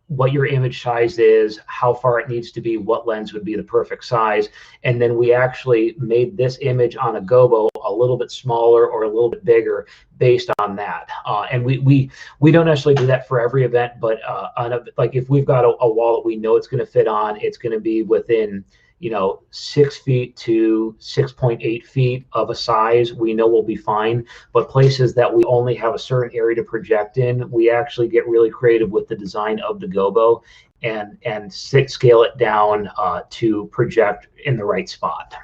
what your image size is, how far it needs to be, what lens would be the perfect size. And then we actually made this image on a gobo a little bit smaller or a little bit bigger based on that. And we don't necessarily do that for every event, but like if we've got a wall that we know it's going to fit on, it's going to be within 6 feet to 6.8 feet of a size, we know we'll be fine. But places that we only have a certain area to project in, we actually get really creative with the design of the gobo and scale it down to project in the right spot.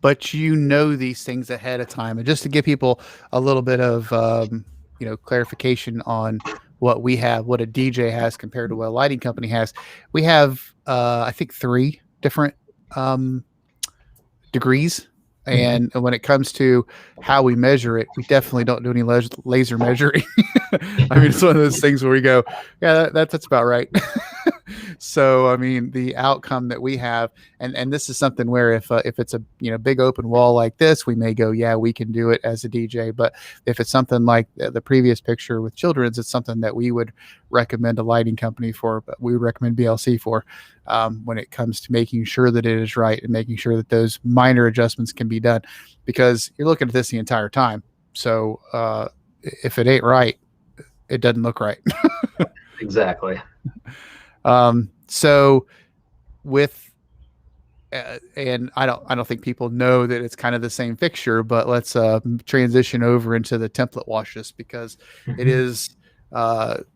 But these things ahead of time, and just to give people a little bit of clarification on what we have, what a DJ has compared to what a lighting company has. We have I think 3 different degrees, and when it comes to how we measure it, we definitely don't do any laser measuring. I mean, it's one of those things where we go, yeah, that's about right. So I mean, the outcome that we have, and this is something where if it's a big open wall like this, we may go, yeah, we can do it as a DJ. But if it's something like the previous picture with children's, it's something that we would recommend a lighting company for, but we would recommend BLC for when it comes to making sure that it is right and making sure that those minor adjustments can be done, because you're looking at this the entire time. So if it ain't right, it doesn't look right. Exactly. So with, and I don't think people know that it's kind of the same fixture, but let's transition over into the template washes, because it is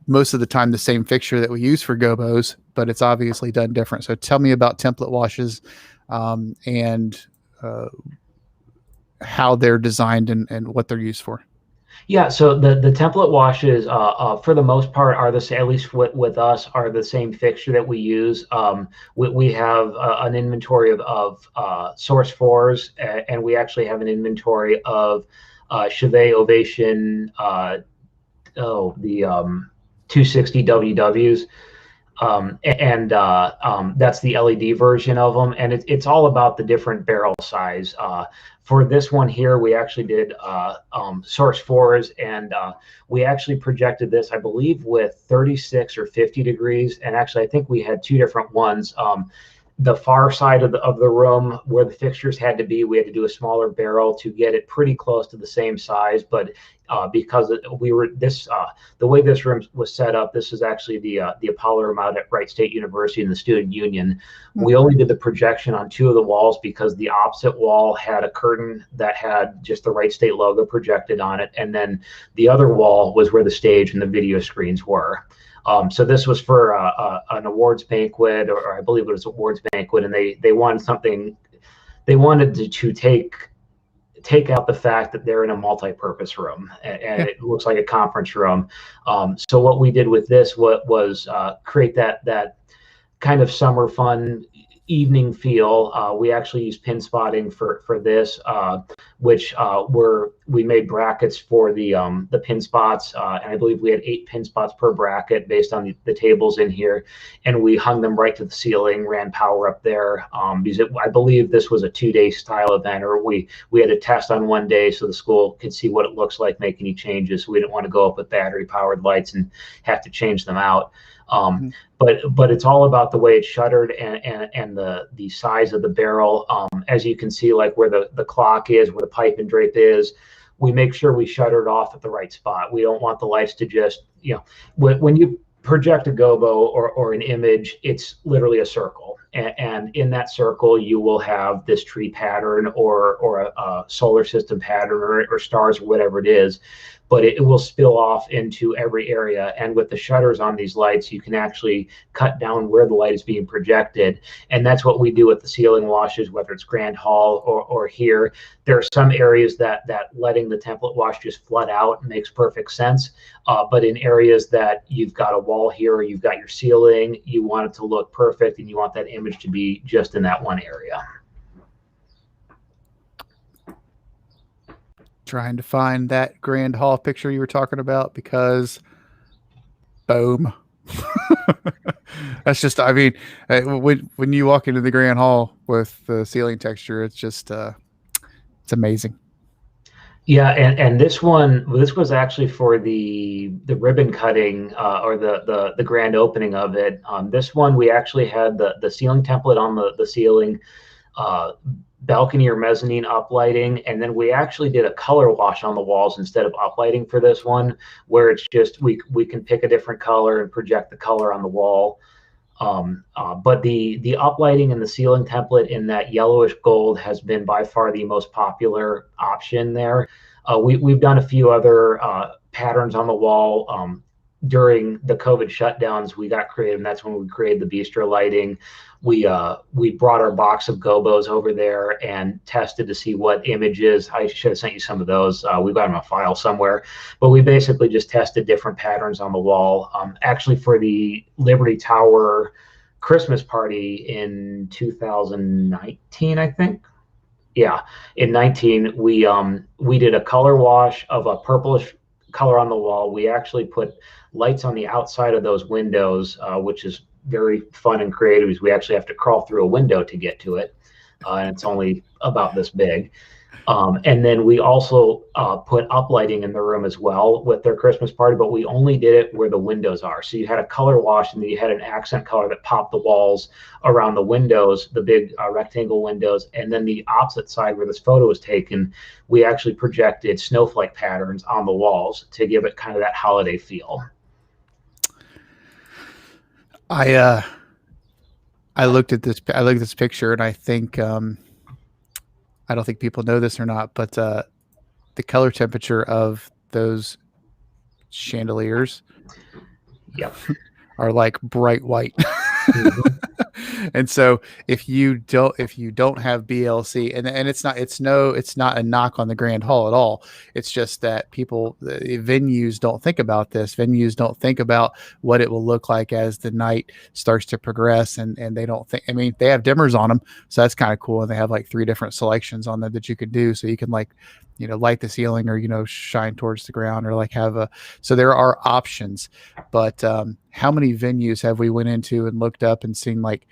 most of the time the same fixture that we use for gobos, but it's obviously done different. So tell me about template washes and how they're designed and what they're used for. Yeah, so the template washes, for the most part, are the same. At least with us, are the same fixture that we use. We have an inventory of Source 4s, and we actually have an inventory of Chauvet Ovation, the 260 WWs. That's the LED version of them, and it's all about the different barrel size. For this one here, we actually did Source 4s, and we actually projected this, I believe, with 36 or 50 degrees, and actually I think we had 2 different ones. The far side of the room where the fixtures had to be, we had to do a smaller barrel to get it pretty close to the same size. But because the way this room was set up, this is actually the Apollo room out at Wright State University in the Student Union. We only did the projection on 2 of the walls because the opposite wall had a curtain that had just the Wright State logo projected on it, and then the other wall was where the stage and the video screens were. So this was for an awards banquet, or I believe it was an awards banquet, and they wanted something. They wanted to take out the fact that they're in a multi-purpose room, and it looks like a conference room. So what we did with this was create that kind of summer fun evening feel. We actually used pin spotting for this, which we made brackets for the pin spots, and I believe we had 8 pin spots per bracket based on the tables in here, and we hung them right to the ceiling, ran power up there, because I believe this was a 2-day style event, or we had a test on 1 day so the school could see what it looks like, make any changes. So we didn't want to go up with battery powered lights and have to change them out. But it's all about the way it's shuttered and the size of the barrel. As you can see, like where the clock is, where the pipe and drape is, we make sure we shutter it off at the right spot. We don't want the lights to just, when you project a gobo or an image, it's literally a circle. And in that circle, you will have this tree pattern or a solar system pattern or stars or whatever it is, but it will spill off into every area. And with the shutters on these lights, you can actually cut down where the light is being projected. And that's what we do with the ceiling washes, whether it's Grand Hall or here. There are some areas that letting the template wash just flood out makes perfect sense. But in areas that you've got a wall here or you've got your ceiling, you want it to look perfect and you want that image to be just in that one area. Trying to find that Grand Hall picture you were talking about, because boom. That's just, I mean, when you walk into the Grand Hall with the ceiling texture, it's just, it's amazing. Yeah, and this was actually for the ribbon cutting or the grand opening of it. This one we actually had the ceiling template on the ceiling, balcony or mezzanine uplighting, and then we actually did a color wash on the walls instead of uplighting for this one, where it's just we can pick a different color and project the color on the wall. But the uplighting and the ceiling template in that yellowish gold has been by far the most popular option there. We've done a few other patterns on the wall. During the COVID shutdowns, we got creative, and that's when we created the bistro lighting. We brought our box of gobos over there and tested to see what images. I should have sent you some of those. We've got them on a file somewhere, but we basically just tested different patterns on the wall. Actually, for the Liberty Tower Christmas party in 2019, I think. Yeah, in 19, we did a color wash of a purplish color on the wall. We actually put lights on the outside of those windows, which is very fun and creative, because we actually have to crawl through a window to get to it, and it's only about this big. And then we also put uplighting in the room as well with their Christmas party, but we only did it where the windows are. So you had a color wash, and then you had an accent color that popped the walls around the windows, the big rectangle windows. And then the opposite side where this photo was taken, we actually projected snowflake patterns on the walls to give it kind of that holiday feel. I looked at this picture, and I think, I don't think people know this or not, but the color temperature of those chandeliers, yep, are like bright white. Mm-hmm. And so if you don't have BLC, and it's not a knock on the Grand Hall at all. It's just that the venues don't think about this. Venues don't think about what it will look like as the night starts to progress, and they don't think. I mean, they have dimmers on them, so that's kind of cool. And they have like 3 different selections on them that you can do, so you can light the ceiling, or shine towards the ground, or like so there are options. But how many venues have we went into and looked up and seen like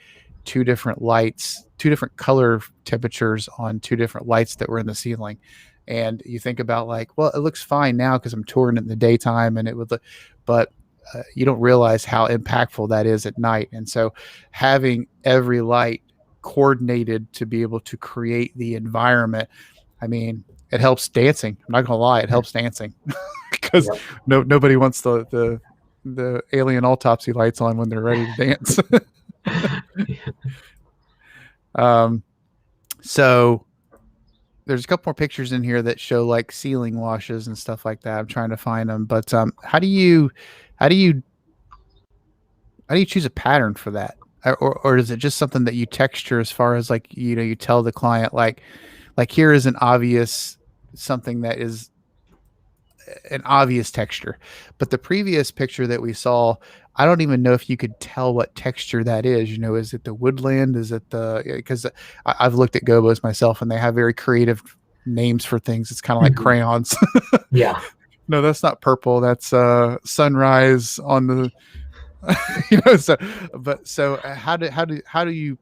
2 different lights, 2 different color temperatures on 2 different lights that were in the ceiling? And you think about like, well, it looks fine now because I'm touring in the daytime, and it would look, but you don't realize how impactful that is at night. And so having every light coordinated to be able to create the environment, I mean, it helps dancing. I'm not gonna lie, it helps dancing because Yep. nobody wants the alien autopsy lights on when they're ready to dance. So there's a couple more pictures in here that show like ceiling washes and stuff like that. I'm trying to find them, but how do you choose a pattern for that, or is it just something that you texture as far as like you tell the client like here is an obvious something that is an obvious texture, but the previous picture that we saw, I don't even know if you could tell what texture that is. Is it the woodland? Is it because I've looked at gobos myself, and they have very creative names for things. It's kind of like crayons. Yeah. No, that's not purple. That's sunrise on the. So how do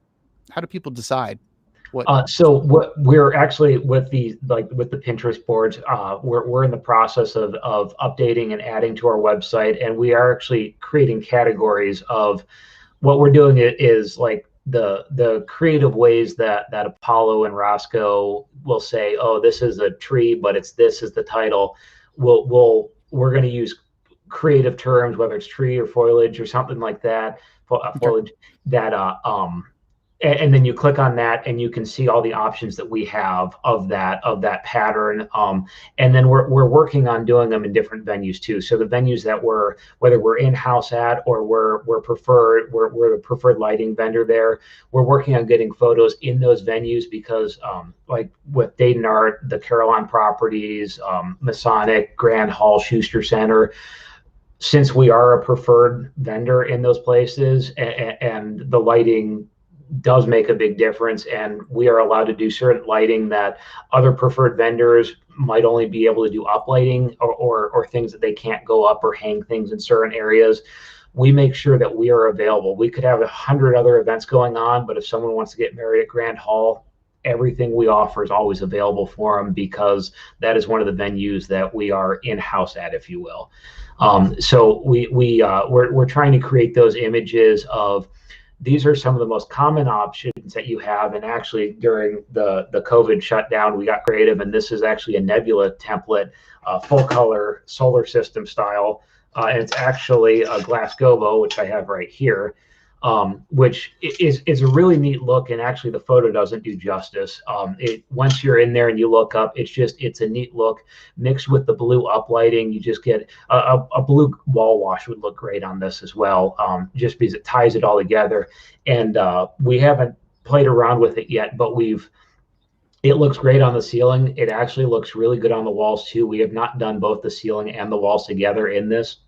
people decide? So what we're actually with the Pinterest boards, we're in the process of updating and adding to our website, and we are actually creating categories of what we're doing is like the creative ways that Apollo and Roscoe will say, oh, this is a tree, but it's this is the title. We're going to use creative terms, whether it's tree or foliage or something like that, Okay. foliage that and then you click on that and you can see all the options that we have of that pattern, and then we're working on doing them in different venues too. So the venues that whether we're in-house at or we're the preferred lighting vendor there, we're working on getting photos in those venues because like with Dayton Art, the Carillon properties, Masonic, Grand Hall, Schuster Center, since we are a preferred vendor in those places, and the lighting does make a big difference, and we are allowed to do certain lighting that other preferred vendors might only be able to do up lighting, or things that they can't go up or hang things in certain areas. We make sure that we are available. We could have 100 other events going on, but if someone wants to get married at Grand Hall, everything we offer is always available for them, because that is one of the venues that we are in-house at, if you will. So we're trying to create those images of, these are some of the most common options that you have. And actually, during the COVID shutdown, we got creative, and this is actually a nebula template, full color solar system style, and it's actually a glass gobo, which I have right here, which is a really neat look. And actually, the photo doesn't do justice. Once you're in there and you look up, it's a neat look mixed with the blue uplighting. You just get a blue wall wash would look great on this as well, just because it ties it all together. And we haven't played around with it yet, but it looks great on the ceiling. It actually looks really good on the walls too. We have not done both the ceiling and the walls together in this.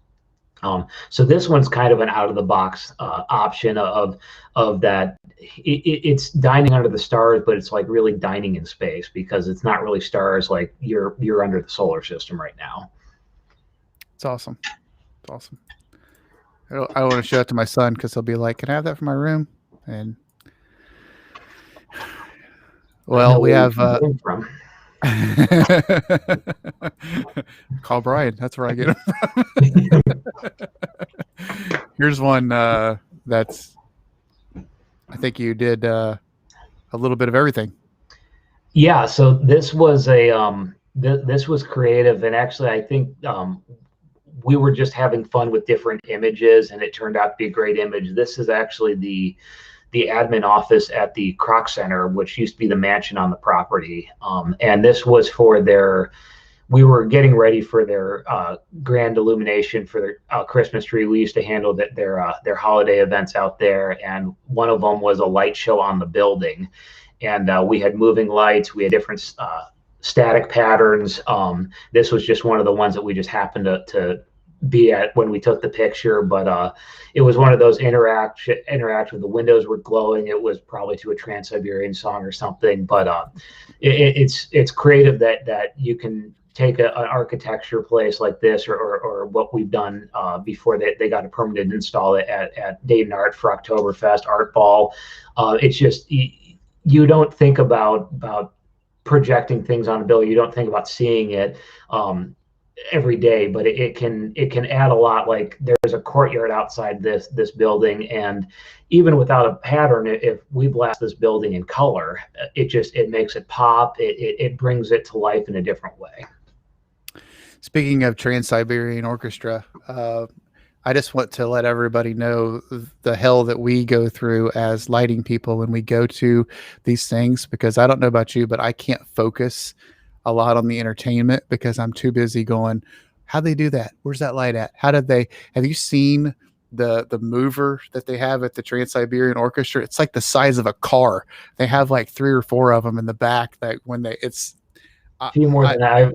So this one's kind of an out of the box option of that. It's dining under the stars, but it's like really dining in space, because it's not really stars, like you're under the solar system right now. It's awesome. It's awesome. I don't want to show it to my son because he'll be like, "Can I have that for my room?" And well, we have from. Call Brian. That's where I get them from. Here's one that's, I think you did a little bit of everything. Yeah. So this was this was creative, and actually, I think we were just having fun with different images, and it turned out to be a great image. This is actually the admin office at the Kroc Center, which used to be the mansion on the property. And this was for we were getting ready for their grand illumination for their Christmas tree. We used to handle their holiday events out there, and one of them was a light show on the building. And we had moving lights, we had different static patterns. This was just one of the ones that we just happened to be at when we took the picture, but it was one of those interact with the windows were glowing. It was probably to a Trans-Siberian song or something, but it's creative that you can take an architecture place like this, or what we've done before they got a permit to install it at Dayton Art for Oktoberfest Art Ball. It's just, you don't think about projecting things on a bill. You don't think about seeing it every day, but it can add a lot. Like, there's a courtyard outside this building, and even without a pattern, if we blast this building in color, it makes it pop. It brings it to life in a different way. Speaking of Trans-Siberian Orchestra, I just want to let everybody know the hell that we go through as lighting people when we go to these things, because I don't know about you, but I can't focus a lot on the entertainment because I'm too busy going, how'd they do that? Where's that light at? Have you seen the mover that they have at the Trans-Siberian Orchestra? It's like the size of a car. They have like 3 or 4 of them in the back that A few more than I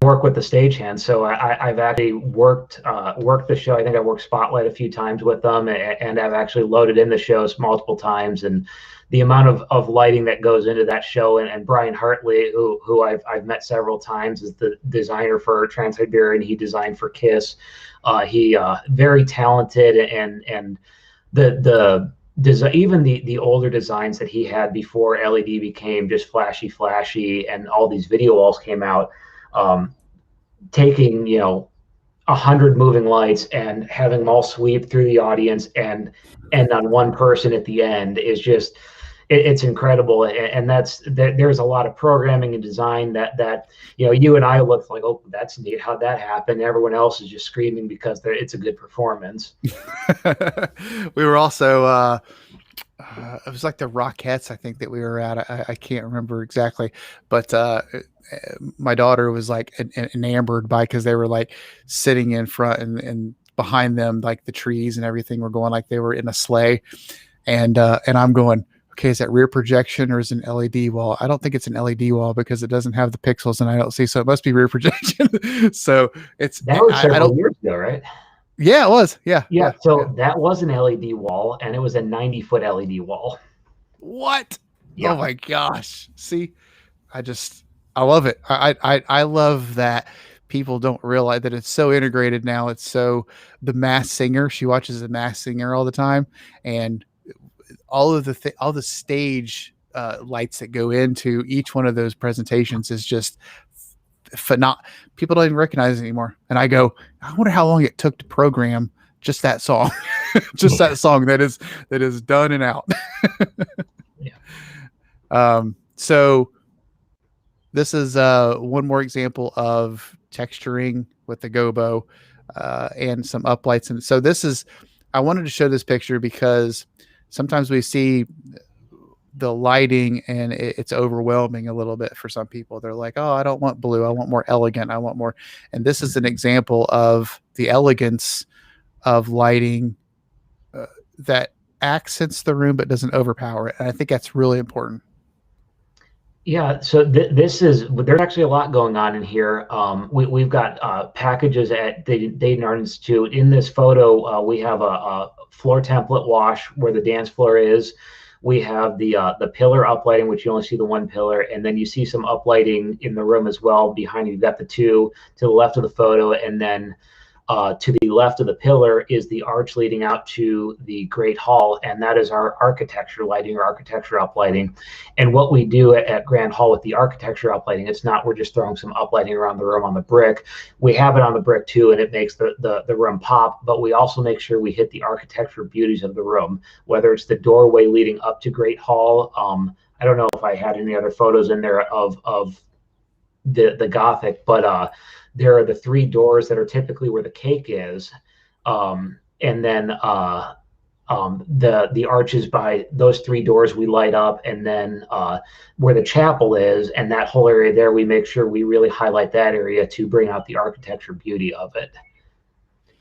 work with the stagehand, so I've actually worked the show. I think I worked Spotlight a few times with them, and I've actually loaded in the shows multiple times. And the amount of lighting that goes into that show, and Brian Hartley, who I've met several times, is the designer for Trans-Siberian. He designed for Kiss. He very talented, and even the older designs that he had before LED became just flashy, and all these video walls came out, taking 100 moving lights and having them all sweep through the audience and end on one person at the end is just it's incredible. And there's a lot of programming and design that you and I looked like, oh, that's neat, how'd that happen? Everyone else is just screaming because it's a good performance. We were also it was like the Rockettes, I think, that we were at. I can't remember exactly, but my daughter was like enamored by, because they were like sitting in front, and behind them, like the trees and everything were going like they were in a sleigh, and I'm going, okay, is that rear projection or is it an LED wall? I don't think it's an LED wall because it doesn't have the pixels and I don't see, so it must be rear projection. So That was I several don't. years ago, right? Yeah, it was. Yeah, Yeah, yeah, so yeah. that was an LED wall, and it was a 90-foot LED wall. What? Oh Yeah. my gosh. See, I just I love it. I love that people don't realize that it's so integrated now. It's so the Masked Singer. She watches the Masked Singer all the time, and all of all the stage lights that go into each one of those presentations is just phenomenal. People don't even recognize it anymore. And I go, I wonder how long it took to program just that song, just that song that is done and out. Yeah. So this is one more example of texturing with the gobo and some uplights. And so this is, I wanted to show this picture because sometimes we see the lighting and it's overwhelming a little bit for some people. They're like, oh, I don't want blue. I want more elegant. I want more. And this is an example of the elegance of lighting that accents the room but doesn't overpower it. And I think that's really important. Yeah, so there's actually a lot going on in here. We've got packages at the Dayton Art Institute. In this photo, we have a floor template wash where the dance floor is. We have the pillar uplighting, which you only see the one pillar, and then you see some uplighting in the room as well. Behind you, you've got the two to the left of the photo, and then to the left of the pillar is the arch leading out to the Great Hall, and that is our architecture lighting or architecture uplighting. And what we do at Grand Hall with the architecture uplighting, it's not we're just throwing some uplighting around the room on the brick. We have it on the brick too, and it makes the room pop, but we also make sure we hit the architecture beauties of the room, whether it's the doorway leading up to Great Hall. I don't know if I had any other photos in there of the Gothic, but there are the three doors that are typically where the cake is, and then the arches by those three doors we light up, and then where the chapel is and that whole area there, we make sure we really highlight that area to bring out the architecture beauty of it.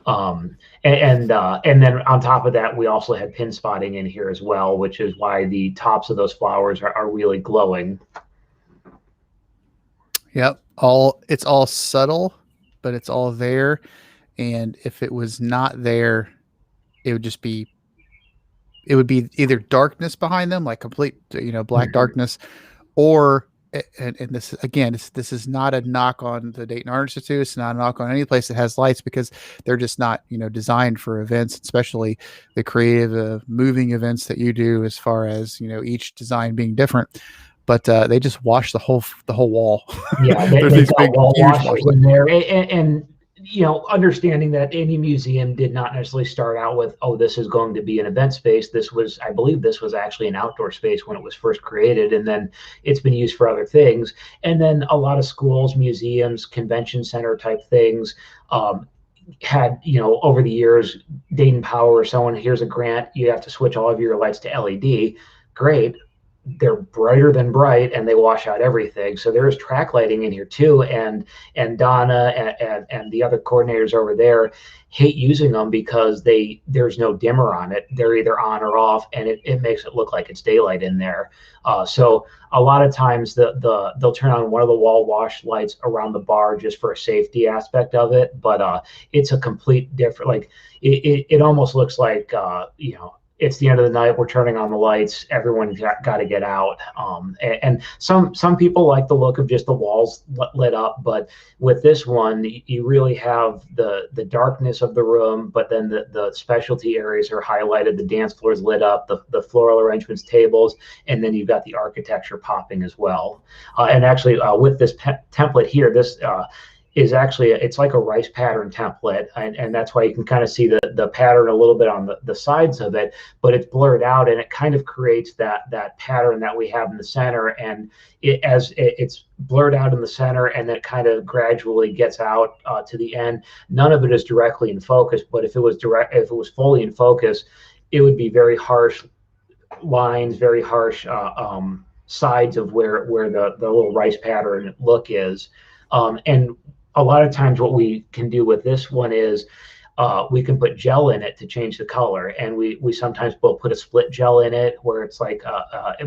And then on top of that, we also had pin spotting in here as well, which is why the tops of those flowers are really glowing. Yep. It's all subtle, but it's all there. And if it was not there, it would be either darkness behind them, like complete, black darkness, or, and this again, this is not a knock on the Dayton Art Institute. It's not a knock on any place that has lights, because they're just not, designed for events, especially the creative, moving events that you do, as far as, each design being different. But they just wash the whole wall. Yeah, they've got wall washers in there, and understanding that any museum did not necessarily start out with, oh, this is going to be an event space. I believe this was actually an outdoor space when it was first created, and then it's been used for other things. And then a lot of schools, museums, convention center type things had, over the years, Dayton Power or someone, here's a grant, you have to switch all of your lights to LED. Great. They're brighter than bright, and they wash out everything. So there is track lighting in here too, and Donna and the other coordinators over there hate using them because there's no dimmer on it. They're either on or off, and it makes it look like it's daylight in there. So a lot of times they'll turn on one of the wall wash lights around the bar just for a safety aspect of it, but it's a complete different, like it almost looks like it's the end of the night, we're turning on the lights, everyone's got to get out. And some people like the look of just the walls lit up, but with this one, you really have the darkness of the room, but then the specialty areas are highlighted, the dance floor is lit up, the floral arrangements, tables, and then you've got the architecture popping as well. And actually, with this template here, is actually, it's like a rice pattern template, and that's why you can kind of see the pattern a little bit on the sides of it, but it's blurred out, and it kind of creates that pattern that we have in the center. And it's blurred out in the center, and then it kind of gradually gets out to the end. None of it is directly in focus, but if it was fully in focus, it would be very harsh lines, very harsh sides of where the little rice pattern look is. And a lot of times what we can do with this one is we can put gel in it to change the color. And we sometimes will put a split gel in it where it's like,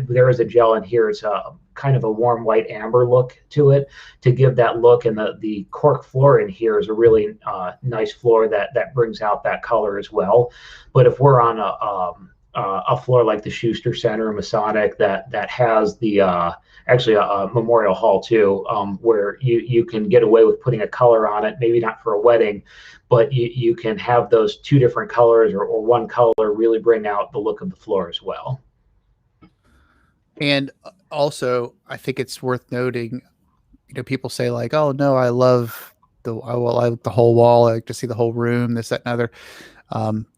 there is a gel in here. It's a kind of a warm white amber look to it to give that look. And the cork floor in here is a really nice floor that brings out that color as well. But if we're on a floor like the Schuster Center or Masonic that has the actually a Memorial Hall too, where you can get away with putting a color on it, maybe not for a wedding, but you can have those two different colors or one color really bring out the look of the floor as well. And also, I think it's worth noting, people say like, "Oh no, I love I like the whole wall. I like to see the whole room, this, that, and other."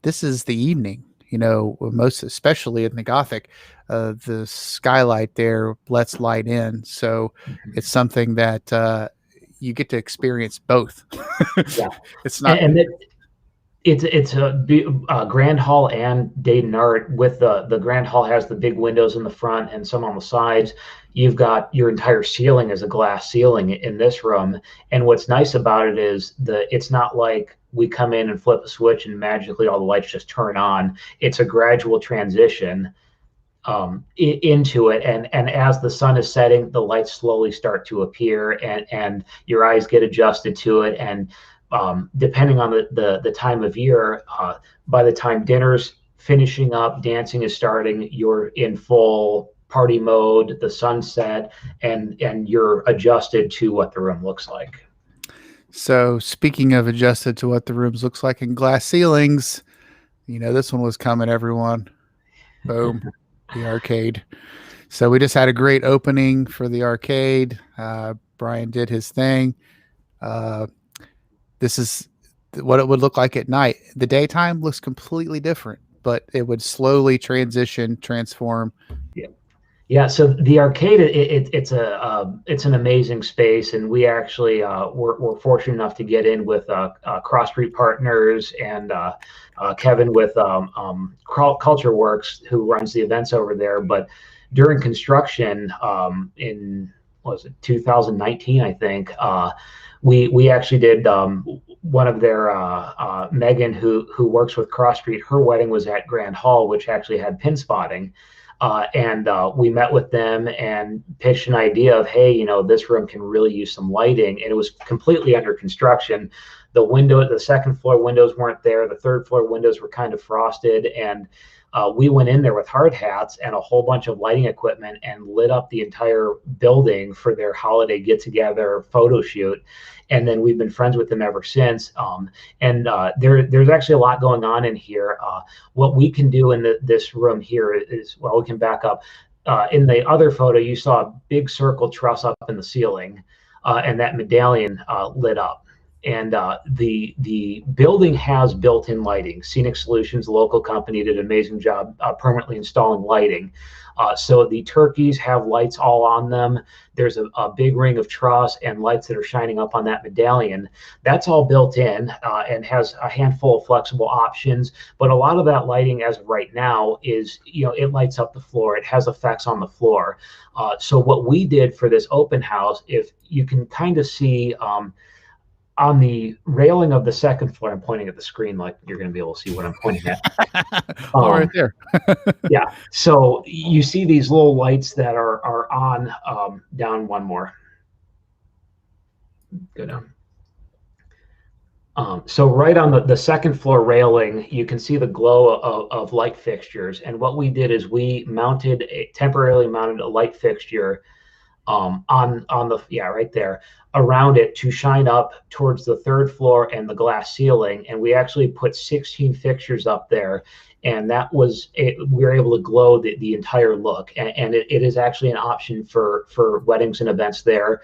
This is the evening. Most especially in the Gothic, the skylight there lets light in, so it's something that you get to experience both. Yeah, it's not. It's a Grand Hall and Dayton Art. With the Grand Hall has the big windows in the front and some on the sides. You've got your entire ceiling as a glass ceiling in this room. And what's nice about it is it's not like we come in and flip a switch and magically all the lights just turn on. It's a gradual transition into it, and as the sun is setting, the lights slowly start to appear, and your eyes get adjusted to it. And depending on the time of year, by the time dinner's finishing up, dancing is starting, you're in full party mode, the sunset, and you're adjusted to what the room looks like. So speaking of adjusted to what the rooms looks like in glass ceilings, this one was coming, everyone. Boom. The arcade. So we just had a great opening for the arcade. Brian did his thing. This is what it would look like at night. The daytime looks completely different, but it would slowly transform. Yeah, so the arcade, it's an amazing space, and we actually we're fortunate enough to get in with Cross Street Partners and Kevin with Culture Works, who runs the events over there. But during construction in 2019, I think, we actually did one of their Megan, who works with Cross Street. Her wedding was at Grand Hall, which actually had pin spotting. And we met with them and pitched an idea of, hey, this room can really use some lighting. And it was completely under construction. The second floor windows weren't there. The third floor windows were kind of frosted. And we went in there with hard hats and a whole bunch of lighting equipment and lit up the entire building for their holiday get-together photo shoot. And then we've been friends with them ever since. There's actually a lot going on in here. What we can do in this room here is, well, we can back up. In the other photo, you saw a big circle truss up in the ceiling, and that medallion lit up. And the building has built-in lighting. Scenic Solutions, a local company, did an amazing job permanently installing lighting. So the turkeys have lights all on them. There's a big ring of truss and lights that are shining up on that medallion. That's all built in and has a handful of flexible options. But a lot of that lighting as of right now is, it lights up the floor. It has effects on the floor. So what we did for this open house, if you can kind of see on the railing of the second floor, I'm pointing at the screen like you're going to be able to see what I'm pointing at. Right there. Yeah. So you see these little lights that are on, down one more. Go down. So right on the second floor railing, you can see the glow of light fixtures. And what we did is we temporarily mounted a light fixture on the, yeah, right there, around it to shine up towards the third floor and the glass ceiling. And we actually put 16 fixtures up there, and that was it. We were able to glow the entire look, and it is actually an option for weddings and events there.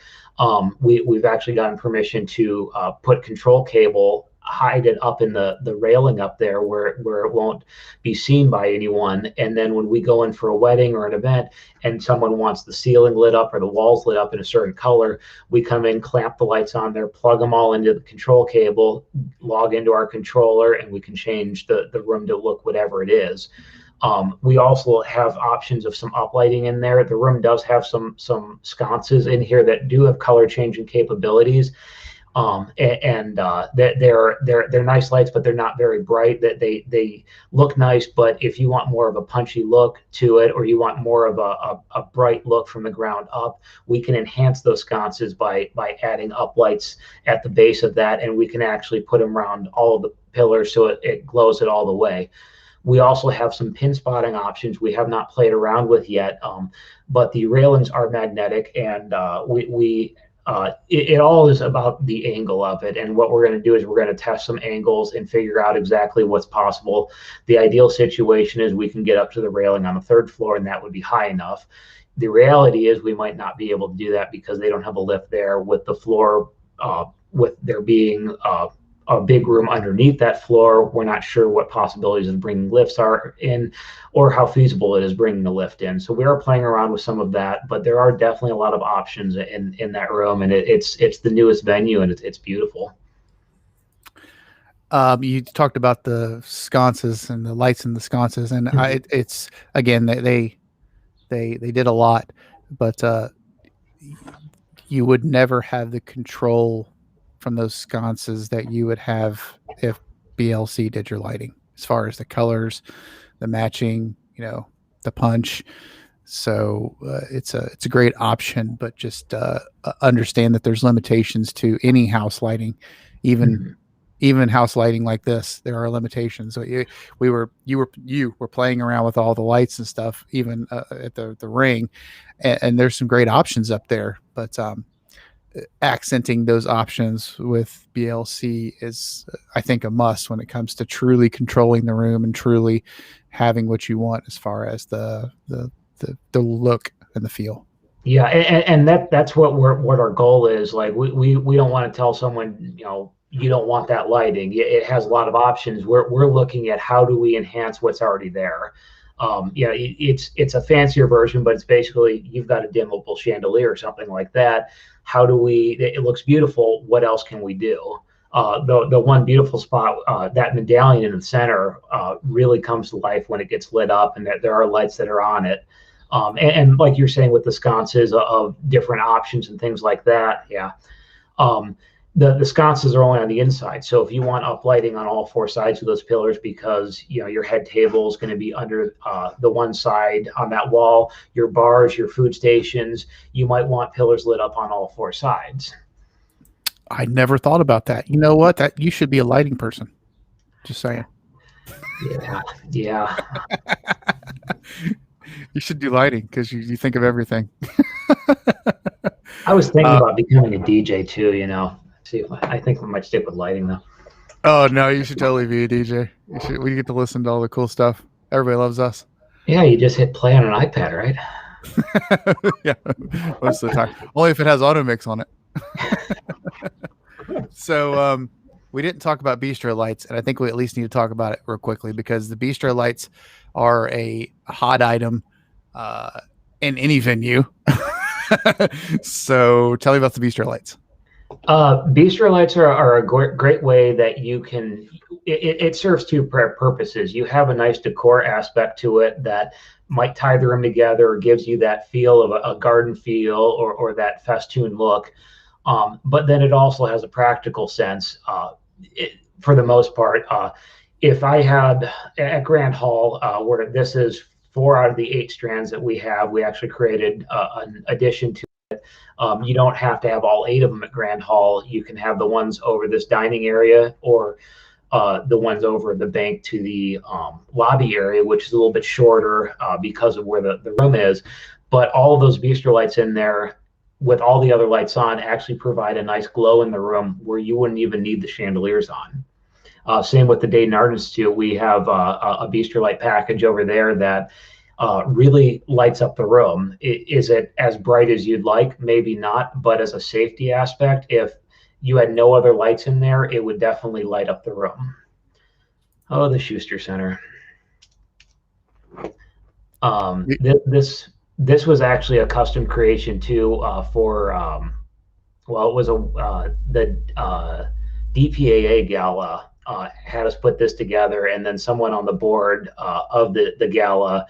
We've actually gotten permission to put control cable, hide it up in the railing up there where it won't be seen by anyone. And then when we go in for a wedding or an event and someone wants the ceiling lit up or the walls lit up in a certain color, we come in, clamp the lights on there, plug them all into the control cable, log into our controller, and we can change the room to look whatever it is. We also have options of some uplighting in there. The room does have some sconces in here that do have color changing capabilities. They're nice lights, but they're not very bright. That they look nice, but if you want more of a punchy look to it, or you want more of a bright look from the ground up, we can enhance those sconces by adding up lights at the base of that, and we can actually put them around all of the pillars so it glows it all the way. We also have some pin spotting options we have not played around with yet, but the railings are magnetic, and it all is about the angle of it. And what we're going to do is we're going to test some angles and figure out exactly what's possible. The ideal situation is we can get up to the railing on the third floor, and that would be high enough. The reality is we might not be able to do that because they don't have a lift there, with the floor, with there being a big room underneath that floor. We're not sure what possibilities of bringing lifts are in, or how feasible it is bringing the lift in. So we are playing around with some of that, but there are definitely a lot of options in that room, and it's the newest venue, and it's beautiful. You talked about the sconces and the lights in the sconces, and it's again they did a lot, but you would never have the control from those sconces that you would have if BLC did your lighting, as far as the colors, the matching, the punch. So it's a great option, but just understand that there's limitations to any house lighting, even house lighting like this. There are limitations. So you were playing around with all the lights and stuff, even at the ring, and there's some great options up there, but accenting those options with BLC is, I think, a must when it comes to truly controlling the room and truly having what you want as far as the look and the feel. Yeah, and that's what our goal is. Like we don't want to tell someone, you don't want that lighting. It has a lot of options. We're looking at how do we enhance what's already there. It's a fancier version, but it's basically, you've got a dimmable chandelier or something like that. How do it looks beautiful. What else can we do? The one beautiful spot, that medallion in the center, really comes to life when it gets lit up, and there are lights that are on it. And like you're saying with the sconces of different options and things like that. Yeah. The sconces are only on the inside. So if you want uplighting on all four sides of those pillars, because your head table is going to be under the one side on that wall, your bars, your food stations, you might want pillars lit up on all four sides. I never thought about that. You know what? That you should be a lighting person. Just saying. Yeah. You should do lighting because you think of everything. I was thinking about becoming a DJ too. See, I think we might stick with lighting though. Oh no, you should totally be a DJ. We get to listen to all the cool stuff. Everybody loves us. Yeah, you just hit play on an iPad, right? Yeah, most of the time. Only if it has auto mix on it. So we didn't talk about bistro lights, and I think we at least need to talk about it real quickly, because the bistro lights are a hot item in any venue. So tell me about the bistro lights. Bistro lights are a great way that you can, it serves two purposes. You have a nice decor aspect to it that might tie the room together, or gives you that feel of a garden feel, or that festoon look. But then it also has a practical sense, for the most part. If I had at Grand Hall, where this is 4 out of the 8 strands that we have, we actually created an addition to it. You don't have to have all 8 of them at Grand Hall. You can have the ones over this dining area, or the ones over the bank to the lobby area, which is a little bit shorter because of where the room is. But all of those bistro lights in there with all the other lights on, actually provide a nice glow in the room where you wouldn't even need the chandeliers on. Same with the Dayton Art Institute. We have a Bistro Light package over there that really lights up the room. Is it as bright as you'd like? Maybe not, but as a safety aspect, if you had no other lights in there, it would definitely light up the room. Oh, the Schuster Center. This was actually a custom creation too for well, it was the DPAA gala had us put this together, and then someone on the board of the gala,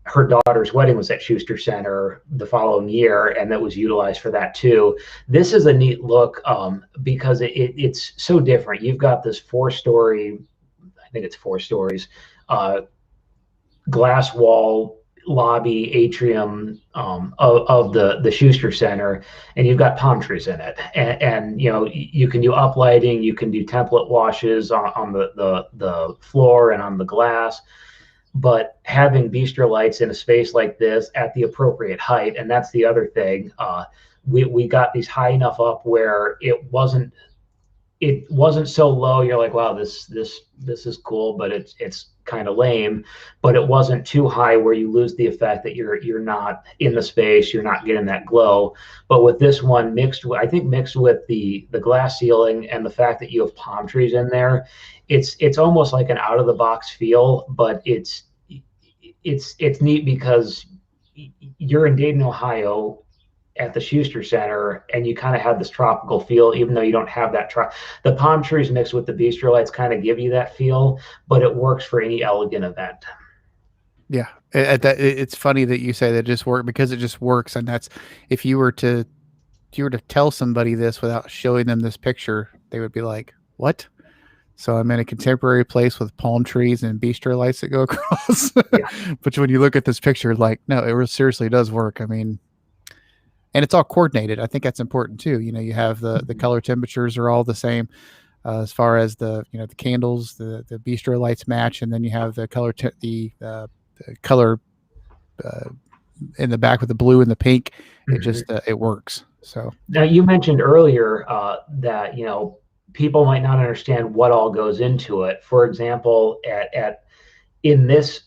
her daughter's wedding was at Schuster Center the following year, and that was utilized for that too. This is a neat look because it's so different. You've got this 4-story, I think it's 4 stories, glass wall lobby atrium of the Schuster Center, and you've got palm trees in it, and you know, you can do uplighting, you can do template washes on the floor and on the glass, but having bistro lights in a space like this at the appropriate height, and that's the other thing, we got these high enough up where it wasn't so low you're like, wow, this is cool, but it's kind of lame, but it wasn't too high where you lose the effect that you're not in the space, you're not getting that glow. But with this one, mixed with the glass ceiling and the fact that you have palm trees in there, it's almost like an out of the box feel, but it's neat because you're in Dayton, Ohio, at the Schuster Center, and you kind of have this tropical feel, even though you don't have that. The palm trees mixed with the bistro lights kind of give you that feel, but it works for any elegant event. Yeah, it's funny that you say that it just works, because it just works, and that's, if you were to tell somebody this without showing them this picture, they would be like, "What?" So I'm in a contemporary place with palm trees and bistro lights that go across. Yeah. But when you look at this picture, like, no, it seriously does work. I mean, and it's all coordinated. I think that's important too. You know, you have the color temperatures are all the same as far as the candles, the bistro lights match, and then you have the color the color in the back with the blue and the pink. It just it works. So now, you mentioned earlier that people might not understand what all goes into it. For example, in this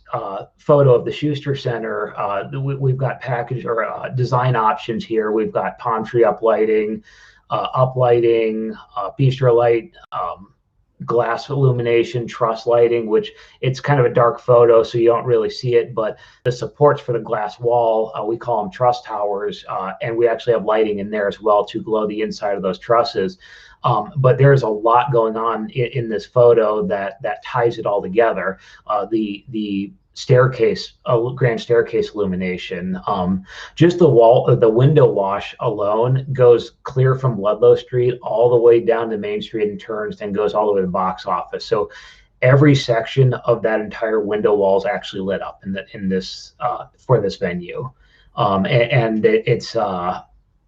photo of the Schuster Center, we've got package or design options here. We've got palm tree uplighting, bistro light, glass illumination, truss lighting, which it's kind of a dark photo, so you don't really see it, but the supports for the glass wall, we call them truss towers, and we actually have lighting in there as well to glow the inside of those trusses. But there's a lot going on in this photo that ties it all together. The staircase, grand staircase illumination, just the window wash alone goes clear from Ludlow Street all the way down to Main Street and turns and goes all the way to the box office. So every section of that entire window wall is actually lit up in this for this venue, and it's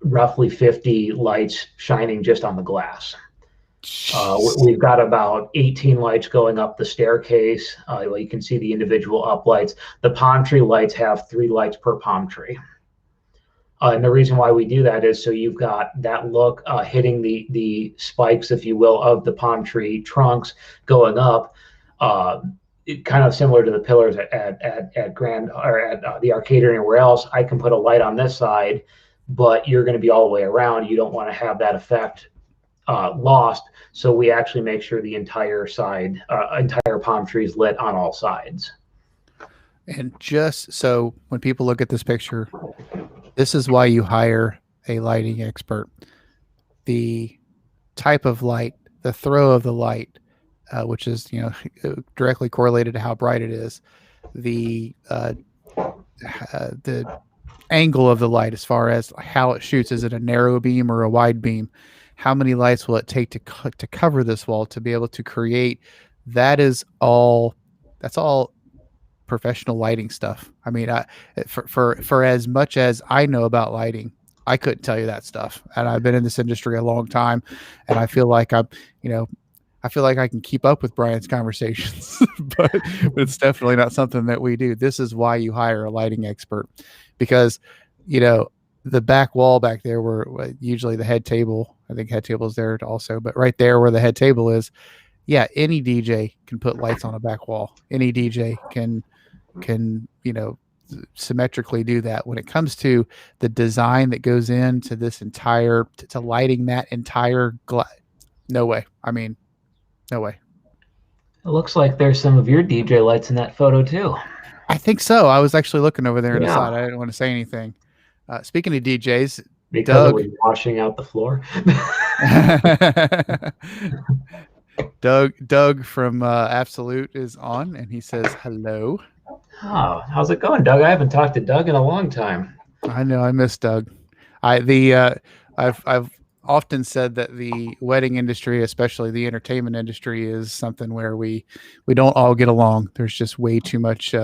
roughly 50 lights shining just on the glass. We've got about 18 lights going up the staircase. You can see the individual up lights. The palm tree lights have 3 lights per palm tree. And the reason why we do that is so you've got that look hitting the spikes, if you will, of the palm tree trunks going up. Kind of similar to the pillars at Grand or at the arcade or anywhere else. I can put a light on this side, but you're going to be all the way around. You don't want to have that effect lost. So we actually make sure the entire palm tree is lit on all sides. And just so when people look at this picture, this is why you hire a lighting expert. The type of light, the throw of the light, which is directly correlated to how bright it is, the angle of the light as far as how it shoots. Is it a narrow beam or a wide beam? How many lights will it take to cover this wall to be able to create? That's all professional lighting stuff. I mean, for as much as I know about lighting, I couldn't tell you that stuff. And I've been in this industry a long time, and I feel like I feel like I can keep up with Brian's conversations, but it's definitely not something that we do. This is why you hire a lighting expert, because, the back wall back there where usually the head table, I think head table is there also, but right there where the head table is, yeah, any DJ can put lights on a back wall. Any DJ can, symmetrically do that. When it comes to the design that goes into this entire, to lighting that entire no way. I mean, no way. It looks like there's some of your DJ lights in that photo too. I think so. I was actually looking over there on the side. Yeah, I didn't want to say anything. Speaking of DJs, because it Doug, was washing out the floor. Doug from Absolute is on, and he says hello. Oh, how's it going, Doug? I haven't talked to Doug in a long time. I know I miss Doug. I've often said that the wedding industry, especially the entertainment industry, is something where we don't all get along. There's just way too much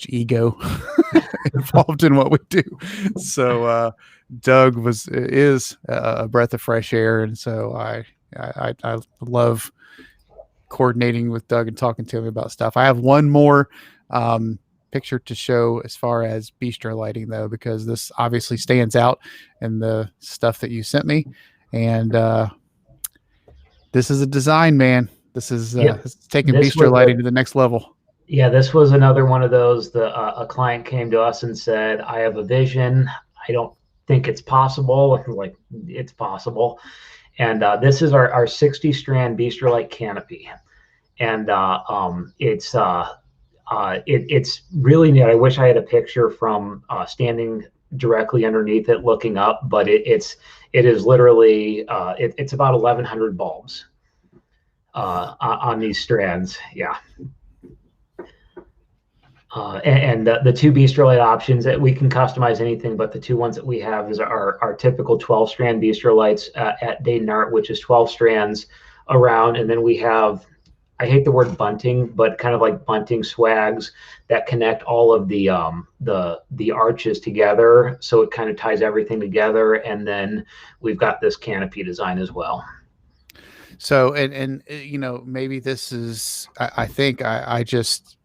ego involved in what we do. So Doug is a breath of fresh air, and so I love coordinating with Doug and talking to him about stuff. I have one more picture to show as far as bistro lighting, though, because this obviously stands out in the stuff that you sent me, and this is a design, man. This is taking bistro lighting to the next level. Yeah, this was another one of those. A client came to us and said, "I have a vision. I don't think it's possible." Like, it's possible. And this is our 60 strand bistro light canopy, and it's really neat. I wish I had a picture from standing directly underneath it, looking up, but it is literally it's about 1,100 bulbs on these strands. Yeah. And the two bistro light options that we can customize anything, but the two ones that we have is our typical 12 strand bistro lights at Dayton Art, which is 12 strands around. And then we have, I hate the word bunting, but kind of like bunting swags that connect all of the arches together. So it kind of ties everything together. And then we've got this canopy design as well. So, and maybe this is, I think I just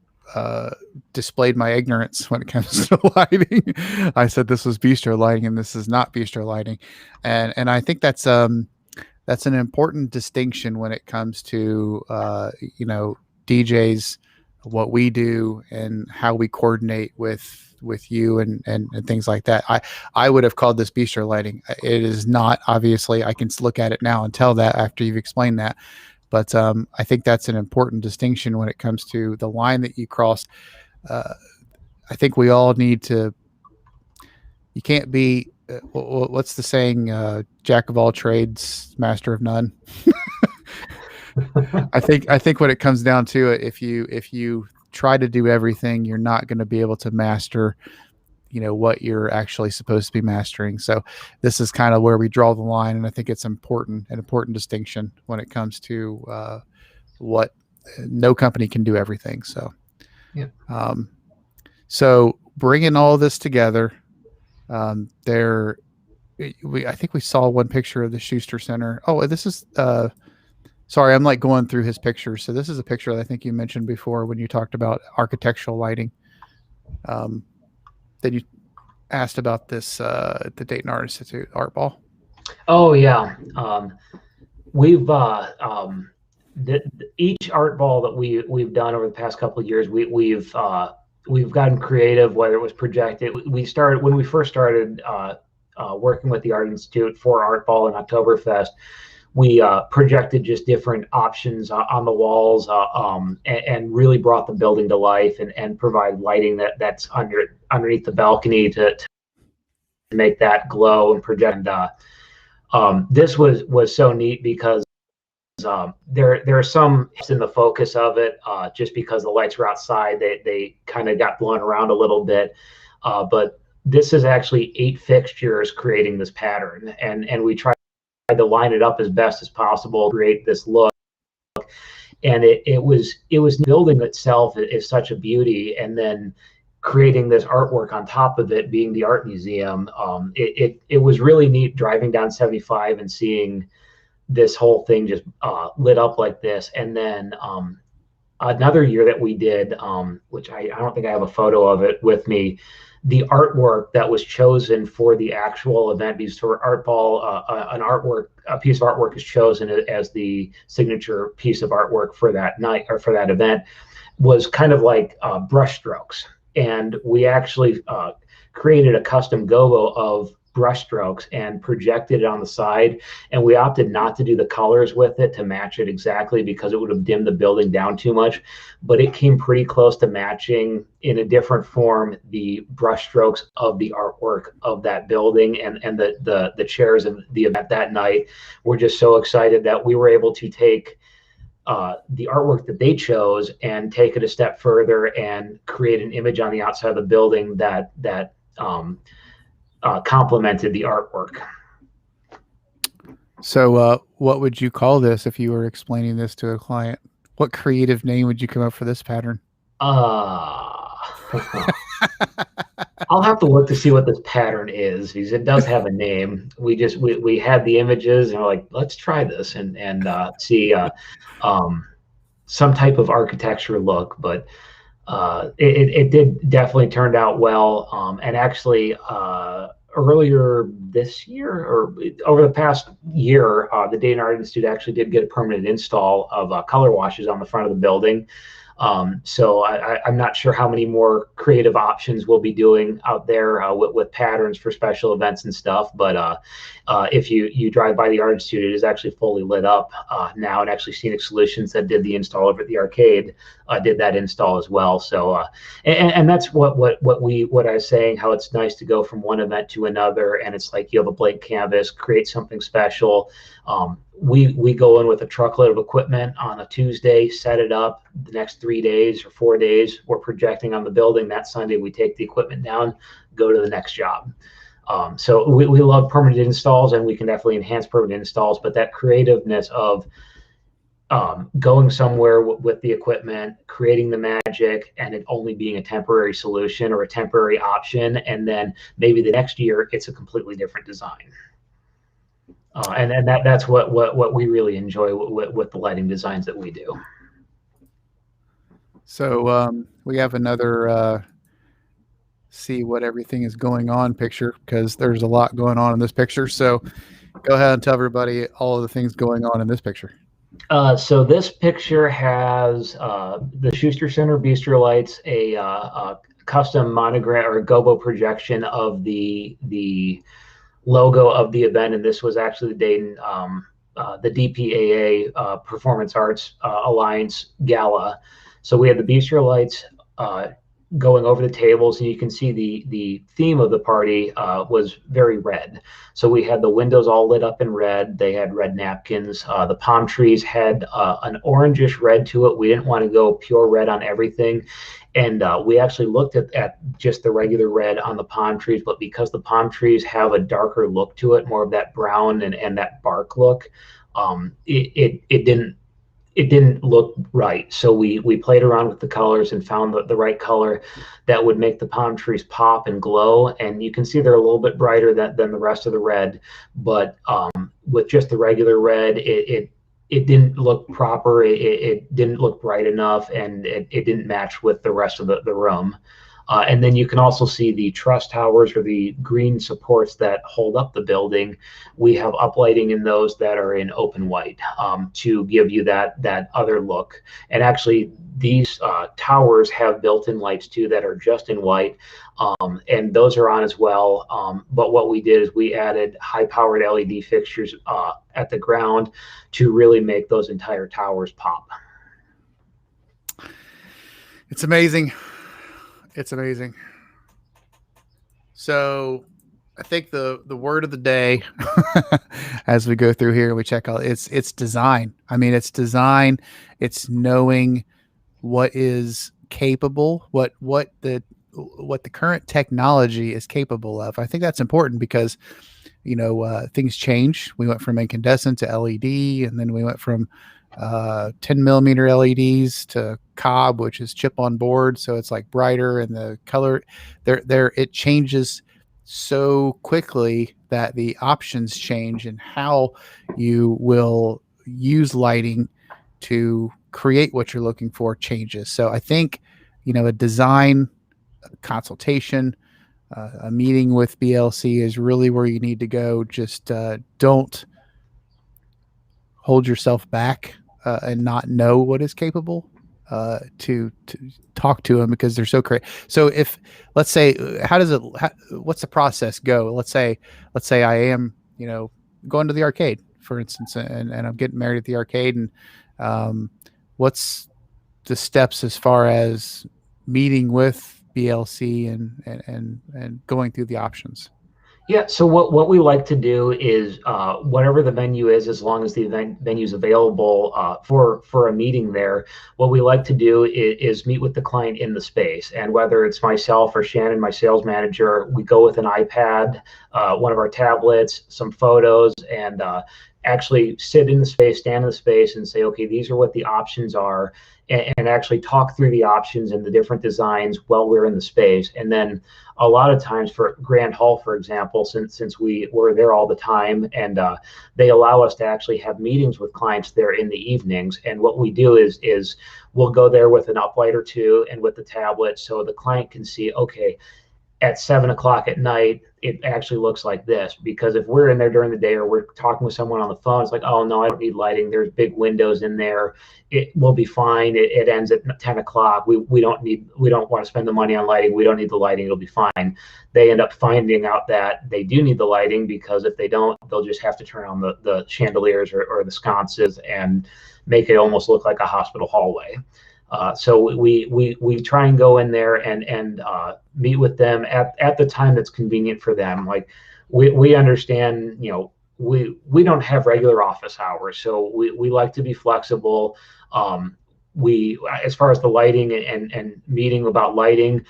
displayed my ignorance when it comes to lighting. I said this was bistro lighting and this is not bistro lighting. And I think that's an important distinction when it comes to, DJs, what we do and how we coordinate with you and things like that. I would have called this bistro lighting. It is not, obviously. I can look at it now and tell that after you've explained that. But I think that's an important distinction when it comes to the line that you cross. I think we all need to. You can't be. What's the saying? Jack of all trades, master of none. I think when it comes down to it, if you try to do everything, you're not going to be able to master, what you're actually supposed to be mastering. So this is kind of where we draw the line, and I think it's an important distinction when it comes to what no company can do everything. So, yeah. So bringing all this together, I think we saw one picture of the Schuster Center. Oh, this is. Sorry, I'm like going through his pictures. So this is a picture that I think you mentioned before when you talked about architectural lighting. Then you asked about this at the Dayton Art Institute Art Ball. Oh yeah, we've each art ball that we've done over the past couple of years, we've gotten creative. Whether it was projected, we started when we first started working with the Art Institute for Art Ball and Oktoberfest. We projected just different options on the walls and really brought the building to life and provide lighting that's underneath the balcony to make that glow and project. And this was so neat because there are some in the focus of it just because the lights were outside. They kind of got blown around a little bit, but this is actually 8 fixtures creating this pattern, and we tried to line it up as best as possible, create this look. And it was the building itself is such a beauty, and then creating this artwork on top of it, being the art museum. It was really neat driving down 75 and seeing this whole thing just lit up like this. And then another year that we did, which I don't think I have a photo of it with me, the artwork that was chosen for the actual event, because for Art Ball, a piece of artwork is chosen as the signature piece of artwork for that night or for that event, was kind of like brush strokes. And we actually created a custom gobo of brush strokes and projected it on the side. And we opted not to do the colors with it to match it exactly, because it would have dimmed the building down too much. But it came pretty close to matching in a different form the brush strokes of the artwork of that building. And the chairs of the event that night were just so excited that we were able to take the artwork that they chose and take it a step further and create an image on the outside of the building that complemented the artwork. So, what would you call this if you were explaining this to a client? What creative name would you come up for this pattern? I'll have to look to see what this pattern is, because it does have a name. We had the images and we're like, let's try this and see some type of architecture look. But it did definitely turned out well. And actually, earlier this year or over the past year, the Dayton Art Institute actually did get a permanent install of color washes on the front of the building. So I'm not sure how many more creative options we'll be doing out there with patterns for special events and stuff. But if you drive by the Art Institute, it is actually fully lit up now, and actually Scenic Solutions that did the install over at the arcade did that install as well. So and that's what I was saying, how it's nice to go from one event to another, and it's like you have a blank canvas, create something special. We go in with a truckload of equipment on a Tuesday, set it up. The next 3 days or 4 days, we're projecting on the building. That Sunday, we take the equipment down, go to the next job. So we love permanent installs, and we can definitely enhance permanent installs. But that creativeness of going somewhere with the equipment, creating the magic, and it only being a temporary solution or a temporary option, and then maybe the next year it's a completely different design. And that's what we really enjoy with the lighting designs that we do. So we have another see what everything is going on picture, because there's a lot going on in this picture. So go ahead and tell everybody all of the things going on in this picture. So this picture has the Schuster Center Bistro lights, a custom monogram or gobo projection of the logo of the event, and this was actually the Dayton the DPAA Performance Arts Alliance Gala. So we had the bistro lights going over the tables, and you can see the theme of the party was very red. So we had the windows all lit up in red. They had red napkins. The palm trees had an orangish red to it. We didn't want to go pure red on everything. And we actually looked at just the regular red on the palm trees, but because the palm trees have a darker look to it, more of that brown and that bark look, it didn't look right. So we played around with the colors and found the right color that would make the palm trees pop and glow. And you can see they're a little bit brighter than the rest of the red, but with just the regular red, it didn't look proper. It didn't look bright enough, and it didn't match with the rest of the room. And then you can also see the truss towers, or the green supports that hold up the building. We have uplighting in those that are in open white to give you that other look. And actually, these towers have built-in lights too that are just in white, and those are on as well. But what we did is we added high-powered LED fixtures at the ground to really make those entire towers pop. It's amazing. It's amazing. So I think the word of the day as we go through here, we check out it's design. I mean, it's design. It's knowing what is capable, what the current technology is capable of. I think that's important because, things change. We went from incandescent to LED, and then we went from 10 millimeter LEDs to cob, which is chip on board. So it's like brighter, and the color it changes so quickly that the options change and how you will use lighting to create what you're looking for changes. So I think, a design consultation, a meeting with BLC is really where you need to go. Just don't hold yourself back and not know what is capable to talk to them, because they're so great. So if, let's say, what's the process go? Let's say I am, going to the arcade, for instance, and I'm getting married at the arcade, and what's the steps as far as meeting with BLC and going through the options? Yeah, so what we like to do is whatever the venue is, as long as the venue is available for a meeting there, what we like to do is meet with the client in the space. And whether it's myself or Shannon, my sales manager, we go with an iPad, one of our tablets, some photos, and actually sit in the space, stand in the space, and say, okay, these are what the options are, and actually talk through the options and the different designs while we're in the space. And then a lot of times for Grand Hall, for example, since we're there all the time, and they allow us to actually have meetings with clients there in the evenings. And what we do is we'll go there with an uplight or two and with the tablet, so the client can see, okay, at 7 o'clock at night, it actually looks like this. Because if we're in there during the day or we're talking with someone on the phone, it's like, oh no, I don't need lighting. There's big windows in there. It will be fine. It ends at 10 o'clock. We don't want to spend the money on lighting. We don't need the lighting. It'll be fine. They end up finding out that they do need the lighting, because if they don't, they'll just have to turn on the chandeliers or the sconces and make it almost look like a hospital hallway. So we try and go in there and meet with them at the time that's convenient for them. Like we understand, we don't have regular office hours, so we like to be flexible. We, as far as the lighting and meeting about lighting,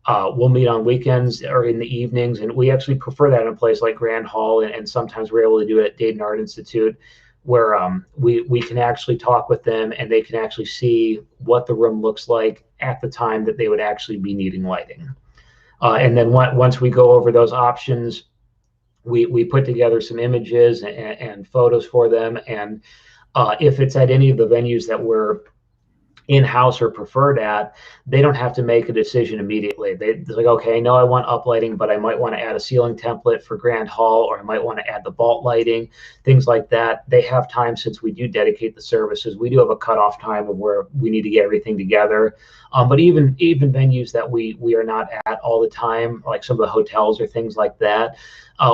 we'll meet on weekends or in the evenings, and we actually prefer that in a place like Grand Hall, and sometimes we're able to do it at Dayton Art Institute, where we can actually talk with them and they can actually see what the room looks like at the time that they would actually be needing lighting. And then once we go over those options, we put together some images and photos for them. And if it's at any of the venues that we're in-house or preferred at, they don't have to make a decision immediately. They're like, okay, no, I want uplighting, but I might want to add a ceiling template for Grand Hall, or I might want to add the vault lighting, things like that. They have time, since we do dedicate the services. We do have a cutoff time of where we need to get everything together. But even venues that we are not at all the time, like some of the hotels or things like that,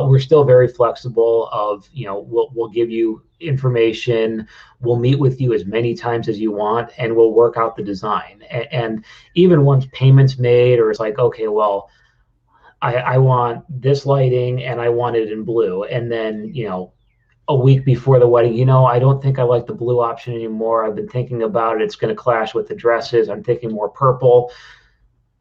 we're still very flexible. We'll give you information, we'll meet with you as many times as you want, and we'll work out the design. And even once payments made, or it's like, okay, well, I want this lighting and I want it in blue, and then a week before the wedding, I don't think I like the blue option anymore. I've been thinking about it. It's going to clash with the dresses. I'm thinking more purple.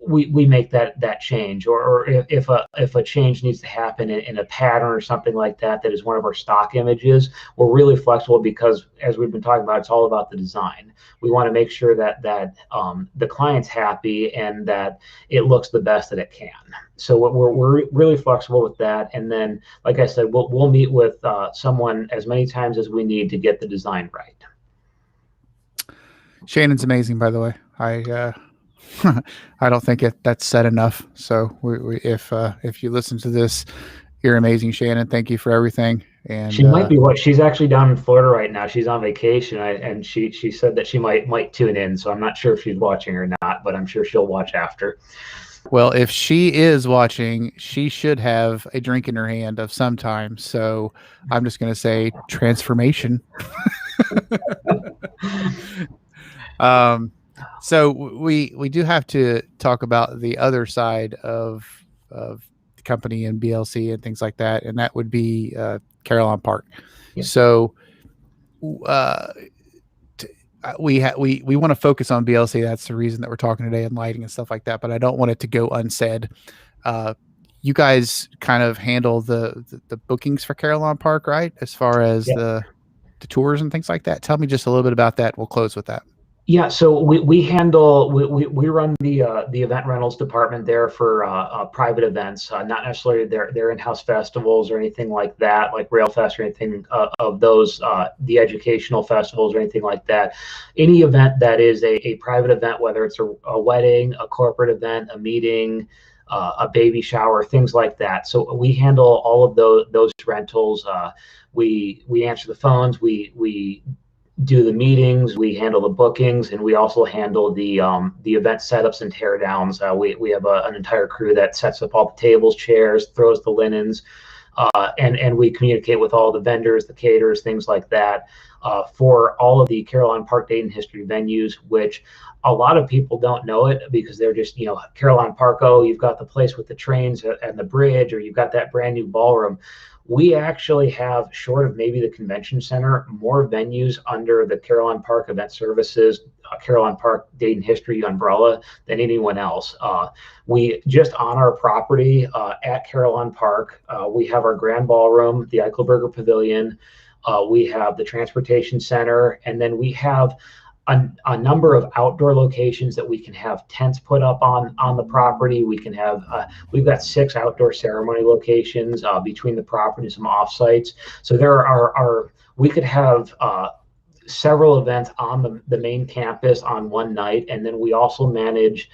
We make that change. Or if a change needs to happen in a pattern or something like that is one of our stock images, we're really flexible, because as we've been talking about, it's all about the design. We want to make sure that the client's happy and that it looks the best that it can. So we're really flexible with that. And then, like I said, we'll meet with someone as many times as we need to get the design right. Shannon's amazing, by the way. I don't think that's said enough. So if you listen to this, you're amazing, Shannon. Thank you for everything. And she might be she's actually down in Florida right now. She's on vacation, and she said that she might tune in. So I'm not sure if she's watching or not, but I'm sure she'll watch after. Well, if she is watching, she should have a drink in her hand of some time. So I'm just going to say transformation. So we do have to talk about the other side of the company and BLC and things like that, and that would be Carillon Park. Yeah. So we want to focus on BLC. That's the reason that we're talking today, and lighting and stuff like that. But I don't want it to go unsaid. You guys kind of handle the bookings for Carillon Park, right? As far as the tours and things like that. Tell me just a little bit about that. We'll close with that. Yeah, so we handle we run the event rentals department there for private events, not necessarily their in-house festivals or anything like that, like Railfest or anything of those, the educational festivals or anything like that. Any event that is a private event, whether it's a wedding, a corporate event, a meeting, a baby shower, things like that. So we handle all of those rentals. We answer the phones. We do the meetings, we handle the bookings, and we also handle the event setups and teardowns. We have an entire crew that sets up all the tables, chairs, throws the linens, and we communicate with all the vendors, the caterers, things like that, for all of the Carillon Park Dayton history venues, which a lot of people don't know it because they're just, Carillon Park, oh, you've got the place with the trains and the bridge, or you've got that brand new ballroom. We actually have, short of maybe the convention center, more venues under the Carillon Park Event Services, Carillon Park Dayton History umbrella than anyone else. We just on our property at Carillon Park, we have our grand ballroom, the Eichelberger Pavilion, we have the transportation center, and then we have a number of outdoor locations that we can have tents put up on the property. We can have we've got 6 outdoor ceremony locations between the property and some offsites. So there are we could have several events on the main campus on one night, and then we also manage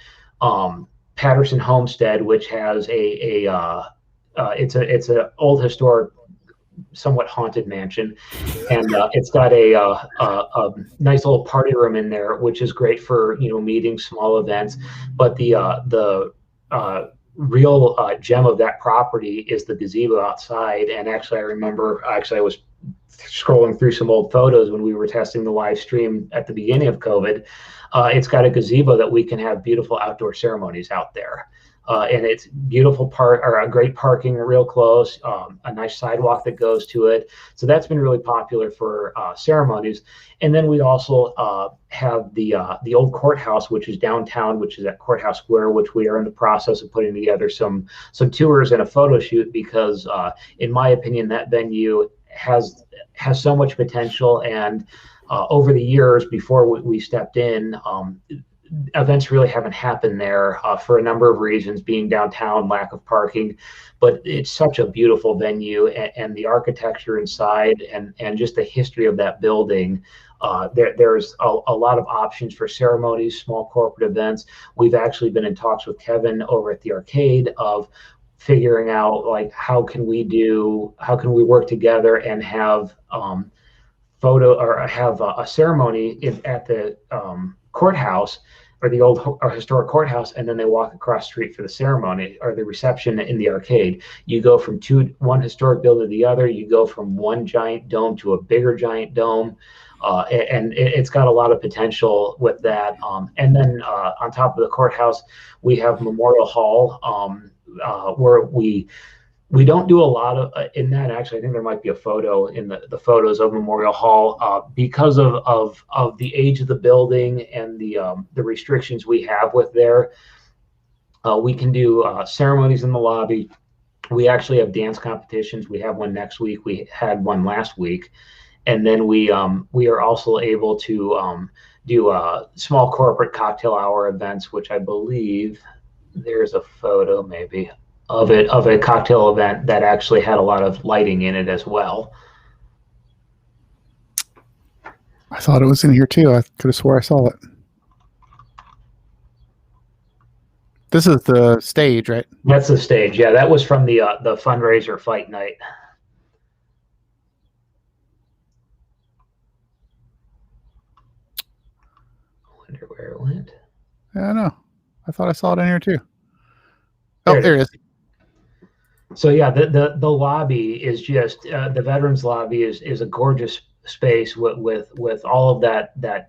Patterson Homestead, which has it's an old historic, somewhat haunted mansion, and it's got a nice little party room in there, which is great for meetings, small events. But the real gem of that property is the gazebo outside. And actually, I remember I was scrolling through some old photos when we were testing the live stream at the beginning of COVID. It's got a gazebo that we can have beautiful outdoor ceremonies out there. And it's beautiful a great parking real close, a nice sidewalk that goes to it. So that's been really popular for ceremonies. And then we also have the old courthouse, which is downtown, which is at Courthouse Square, which we are in the process of putting together some tours and a photo shoot, because in my opinion, that venue has so much potential. And over the years before we stepped in, events really haven't happened there for a number of reasons, being downtown, lack of parking. But it's such a beautiful venue, and the architecture inside and just the history of that building. There's a lot of options for ceremonies, small corporate events. We've actually been in talks with Kevin over at the arcade of figuring out, like, how can we work together and have a ceremony at the courthouse, or the old or historic courthouse, and then they walk across the street for the ceremony or the reception in the arcade. You go from one historic building to the other. You go from one giant dome to a bigger giant dome, and it's got a lot of potential with that. And then on top of the courthouse, we have Memorial Hall, where we don't do a lot of in that. Actually, I think there might be a photo in the photos of Memorial Hall, because of the age of the building and the restrictions we have with there. We can do ceremonies in the lobby. We actually have dance competitions. We have one next week. We had one last week, and then we are also able to do small corporate cocktail hour events, which I believe there's a photo maybe of a cocktail event that actually had a lot of lighting in it as well. I thought it was in here too. I could have swore I saw it. This is the stage, right? That's the stage. Yeah, that was from the fundraiser fight night. I wonder where it went. Yeah, I know. I thought I saw it in here too. Oh, there it is. So yeah, the lobby is just the veterans lobby is a gorgeous space with all of that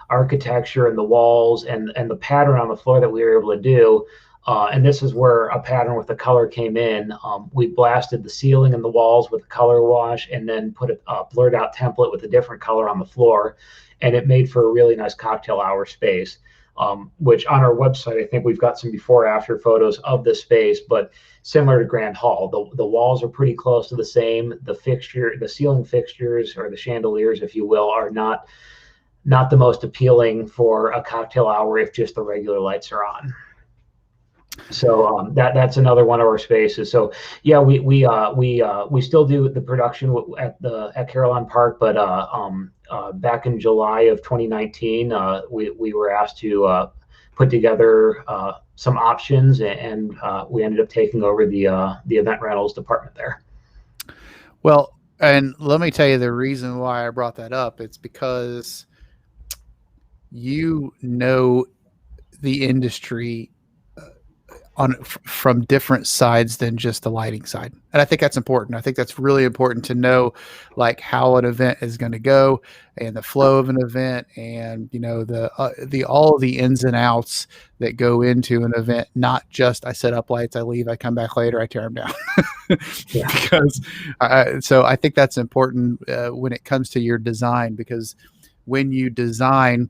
architecture and the walls and the pattern on the floor that we were able to do. And this is where a pattern with the color came in. We blasted the ceiling and the walls with a color wash, and then put a blurred out template with a different color on the floor, and it made for a really nice cocktail hour space. Which on our website, I think we've got some before after photos of the space, but similar to Grand Hall, the walls are pretty close to the same. The ceiling fixtures, or the chandeliers, if you will, are not not the most appealing for a cocktail hour if just the regular lights are on. So that's another one of our spaces. So yeah, we still do the production at Carillon Park, but back in July of 2019, we were asked to put together some options, and we ended up taking over the event rentals department there. Well, and let me tell you the reason why I brought that up. It's because you know the industry from different sides than just the lighting side. And I think that's important. I think that's really important to know, like, how an event is going to go and the flow of an event, and the all the ins and outs that go into an event. Not just I set up lights, I leave, I come back later, I tear them down. Yeah. Because so I think that's important when it comes to your design, because when you design,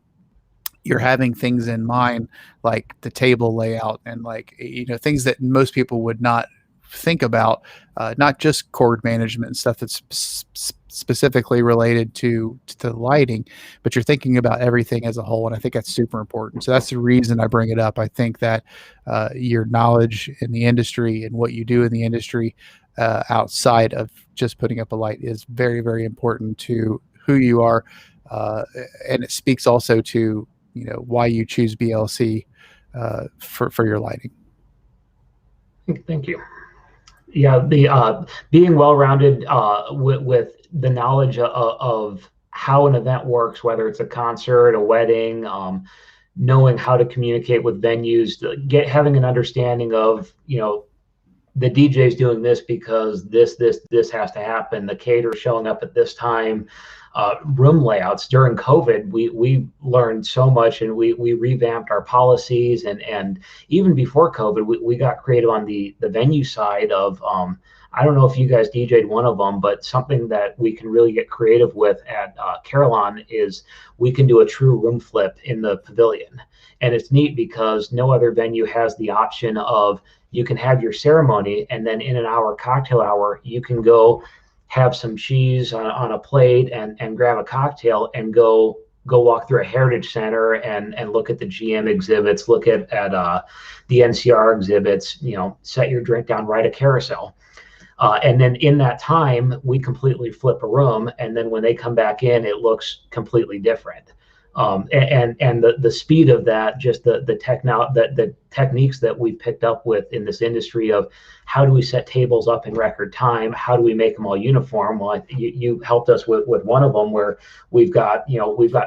you're having things in mind, like the table layout and, like, things that most people would not think about, not just cord management and stuff that's specifically related to the lighting, but you're thinking about everything as a whole. And I think that's super important. So that's the reason I bring it up. I think that your knowledge in the industry and what you do in the industry outside of just putting up a light is very, very important to who you are. And it speaks also to why you choose BLC for your lighting. Thank you. Yeah, the being well-rounded with the knowledge of how an event works, whether it's a concert, a wedding, knowing how to communicate with venues, having an understanding of the DJ's doing this because this has to happen. The caterer showing up at this time. Room layouts during COVID, we learned so much, and we revamped our policies, and even before COVID, we got creative on the venue side of I don't know if you guys DJ'd one of them, but something that we can really get creative with at Carillon is we can do a true room flip in the pavilion. And it's neat because no other venue has the option of, you can have your ceremony, and then in an hour, cocktail hour, you can go have some cheese on a plate and grab a cocktail and go walk through a heritage center and look at the GM exhibits, look at the NCR exhibits, set your drink down, ride a carousel. And then in that time, we completely flip a room. And then when they come back in, it looks completely different. And the speed of that, just the techniques that we've picked up with in this industry of how do we set tables up in record time? How do we make them all uniform? Well, you helped us with one of them where we've got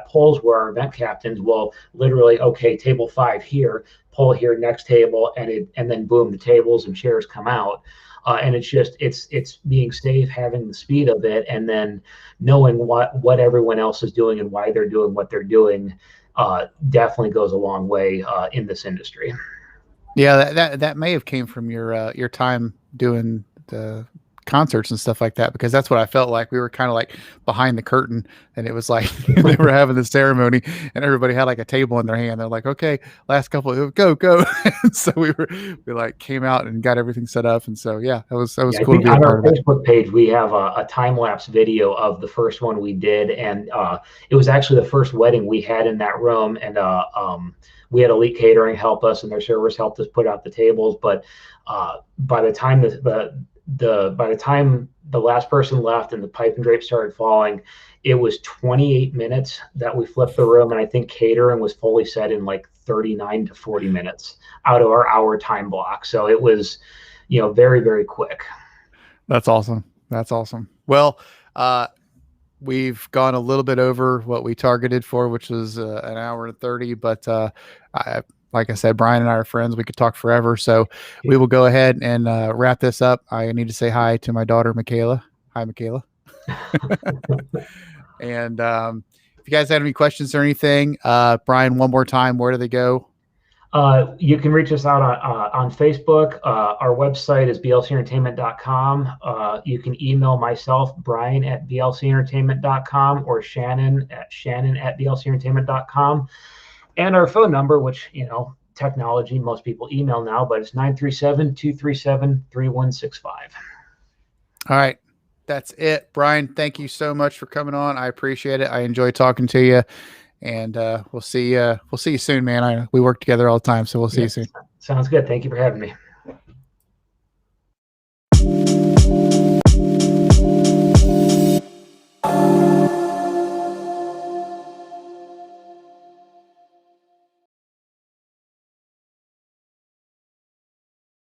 polls where our event captains will literally, okay, table 5 here, poll here, next table, and then boom, the tables and chairs come out. And it's being safe, having the speed of it, and then knowing what everyone else is doing and why they're doing what they're doing definitely goes a long way in this industry. Yeah, that may have came from your time doing the concerts and stuff like that, because that's what I felt like. We were kind of like behind the curtain, and it was like they were having the ceremony and everybody had like a table in their hand. They're like, okay, last couple, go. So we like came out and got everything set up. And so, yeah, that was cool to be a on part our of it. Facebook page, we have a time-lapse video of the first one we did. And it was actually the first wedding we had in that room. And we had Elite Catering help us, and their servers helped us put out the tables. But by the time by the time the last person left and the pipe and drape started falling, it was 28 minutes that we flipped the room. And I think catering was fully set in like 39 to 40 minutes out of our hour time block. So it was, very, very quick. That's awesome. Well, we've gone a little bit over what we targeted for, which was an hour and 30, but like I said, Brian and I are friends. We could talk forever. So we will go ahead and wrap this up. I need to say hi to my daughter, Michaela. Hi, Michaela. And if you guys have any questions or anything, Brian, one more time, where do they go? You can reach us out on Facebook. Our website is blcentertainment.com. You can email myself, Brian, at blcentertainment.com, or Shannon at blcentertainment.com. And our phone number, which, technology, most people email now, but it's 937-237-3165. All right. That's it. Brian, thank you so much for coming on. I appreciate it. I enjoy talking to you. and we'll see you soon, man. We work together all the time, so we'll see you Yes, soon. sounds good. Thank you for having me.